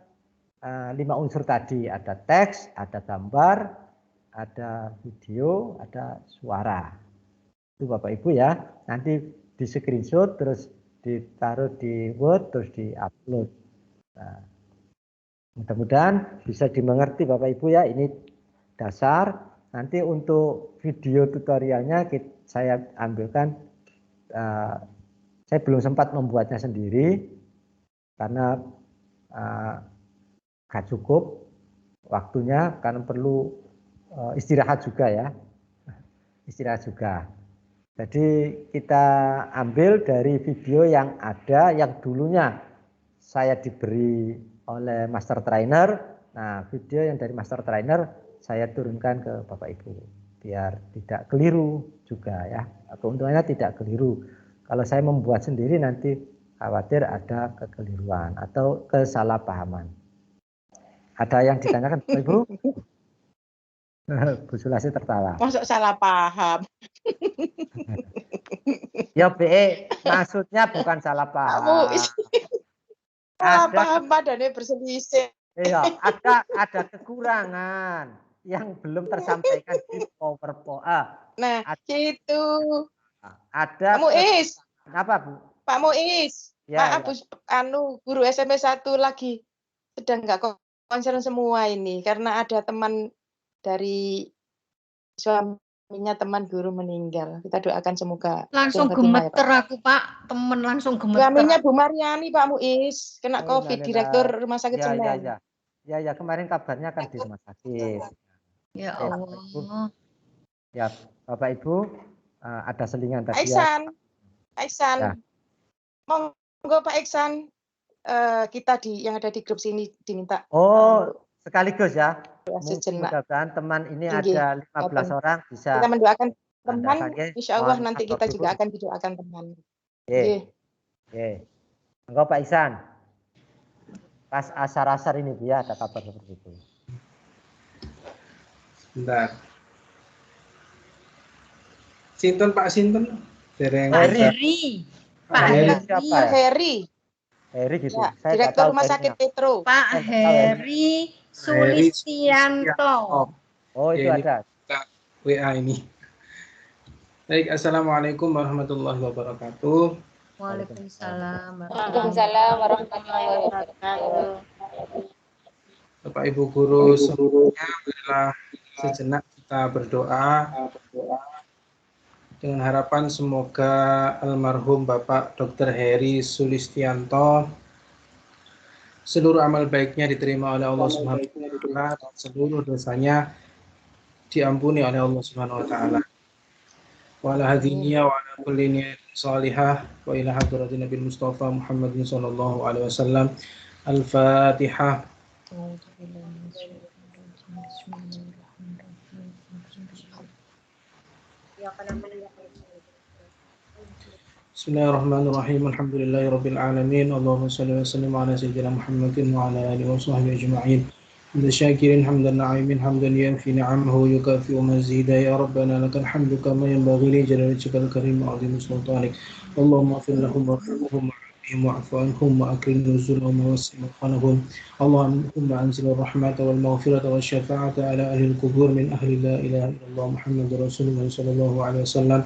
5 unsur tadi, ada teks, ada gambar, ada video, ada suara. Itu Bapak Ibu ya, nanti di screenshot terus ditaruh di Word terus di-upload. Nah, mudah-mudahan bisa dimengerti Bapak Ibu ya, ini dasar. Nanti untuk video tutorialnya saya ambilkan, saya belum sempat membuatnya sendiri karena gak cukup waktunya, karena perlu istirahat juga ya, istirahat juga. Jadi kita ambil dari video yang ada, yang dulunya saya diberi oleh master trainer. Nah, video yang dari master trainer saya turunkan ke Bapak Ibu biar tidak keliru juga ya. Keuntungannya tidak keliru. Kalau saya membuat sendiri nanti khawatir ada kekeliruan atau kesalahpahaman. Ada yang ditanyakan Bapak Ibu? Bu Sulasi tertawa. Masuk salah paham. Ya BE, maksudnya bukan salah paham. Salah paham padanya berselisih. Iya, ada kekurangan yang belum tersampaikan di PowerPoint. Nah, itu. Ada. Pak Muiz. Kenapa, Bu? Pak Muiz. Ya, Maaf, ya. Guru SMP 1 lagi sedang nggak konsen semua ini karena ada teman dari suaminya teman guru meninggal. Kita doakan semoga langsung gemeter ya, aku Pak, temen langsung gemeter. Suaminya Bu Mariani Pak Muiz kena COVID, Direktur Rumah Sakit Senen. Ya, kemarin kabarnya kan di rumah sakit. Ya Allah. Ya, Bapak Ibu, ada selingan tadi. Pak Iksan. Ya. Monggo Pak Iksan, kita yang ada di grup sini diminta. Sekaligus ya. Mudah-mudahan teman ini ada 15 orang bisa. Kita mendoakan teman, insya Allah nanti kita juga akan didoakan teman. Oke. Enggak Pak Iksan. Pas asar-asar ini Bu ya, ada kabar seperti itu. Sebentar. Sinten Pak Sinten? Heri. Pak Heri. Heri gitu. Ya, Direktur Rumah Sakit Petro. Pak Heri Sulistianto. Oh, itu ada. WA ini. Baik, assalamualaikum warahmatullahi wabarakatuh. Waalaikumsalam. Waalaikumsalam warahmatullahi wabarakatuh. Bapak Ibu guru semuanya, marilah sejenak kita berdoa dengan harapan semoga almarhum Bapak Dr. Heri Sulistianto seluruh amal baiknya diterima oleh Allah Subhanahu wa taala dan seluruh dosanya diampuni oleh Allah Subhanahu wa taala. Wa ala hadhihi wa ala kulli niyatin salihah wa ila hadratin Nabi Mustafa Muhammadin sallallahu alaihi wasallam. Al-Fatihah. Bismillahirrahmanirrahim. Alhamdulillahirabbil alamin. Allahumma shalli wa sallim ala sayyidina Muhammadin wa ala alihi wa sahbihi ajma'in. حمد الشاكرين حمد الناعمين حمدا ينفي نعمه ويكافئ مزيدا يا ربنا لك الحمد كما ينبغي لجلال وجهك الكريم وعظيم سلطانك اللهم اغفر لهم وارحمهم وعافهم واعف عنهم واكرم نزلهم ووسع مدخلهم اللهم انزل الرحمه والمغفره والشفاعه على اهل القبور من اهل لا اله الا الله محمد رسول الله صلى الله عليه وسلم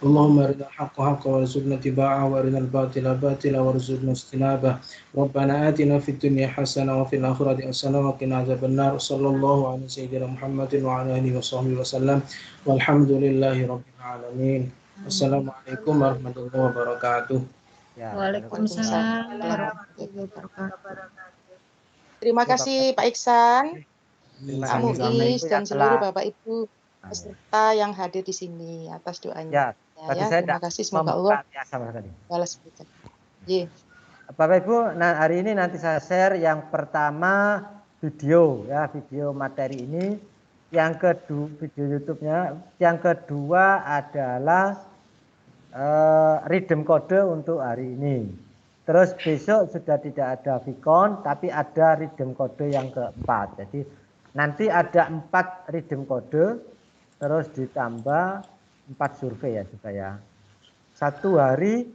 اللهم ارنا الحق حقا وارزقنا اتباعه وارنا الباطل باطلا وارزقنا اجتنابه ربنا آتنا في الدنيا حسنة وفي الآخرة حسنة وقنا عذاب النار صلى الله على سيدنا محمد وعلى آله وصحبه وسلم والحمد لله رب العالمين السلام عليكم ورحمة الله وبركاته. Ya, Waalaikumsalam warahmatullahi wabarakatuh. Terima kasih Pak Iksan, Terima Pak kasih Bapak Muiz, Ibu dan yang seluruh telah. Bapak Ibu peserta yang hadir di sini atas Ya, doanya. tadi Ya, saya terima tidak kasih. Semoga Allah membuka sama sekali. balas kebaikan. Ye. Bapak Ibu, nah hari ini nanti saya share yang pertama video ya, video materi ini. Yang kedua video YouTube-nya, yang kedua adalah redeem kode untuk hari ini. Terus besok sudah tidak ada Vicon, tapi ada redeem kode yang keempat. Jadi nanti ada 4 redeem kode, terus ditambah 4 survei ya supaya satu hari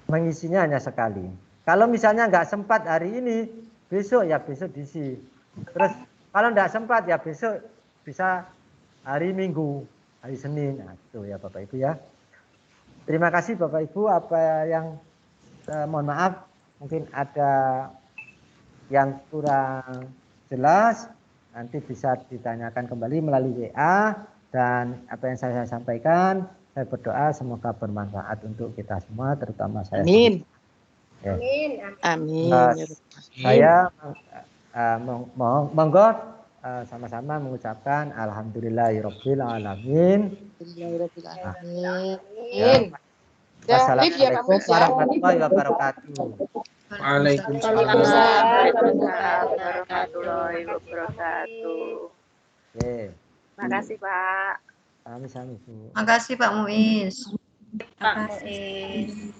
mengisinya hanya sekali. Kalau misalnya nggak sempat hari ini, besok ya besok diisi. Terus kalau nggak sempat ya besok bisa hari Minggu, hari Senin. Nah, itu ya Bapak Ibu ya. Terima kasih Bapak Ibu. Apa yang mohon maaf mungkin ada yang kurang jelas, nanti bisa ditanyakan kembali melalui WA, dan apa yang saya sampaikan saya berdoa semoga bermanfaat untuk kita semua, terutama saya. Amin. Ya. Amin. Saya monggo sama-sama mengucapkan alhamdulillahirabbil alamin. Amin. Wassalamualaikum warahmatullahi wabarakatuh. Waalaikumsalam warahmatullahi wabarakatuh. Oke. Makasih Pak. Sami-sami Bu. Makasih Pak Muiz. Pak Muiz.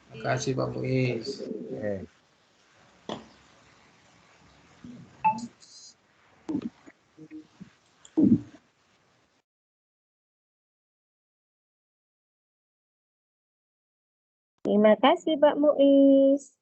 Terima kasih Pak Muiz. Oke. Terima kasih Pak Muiz.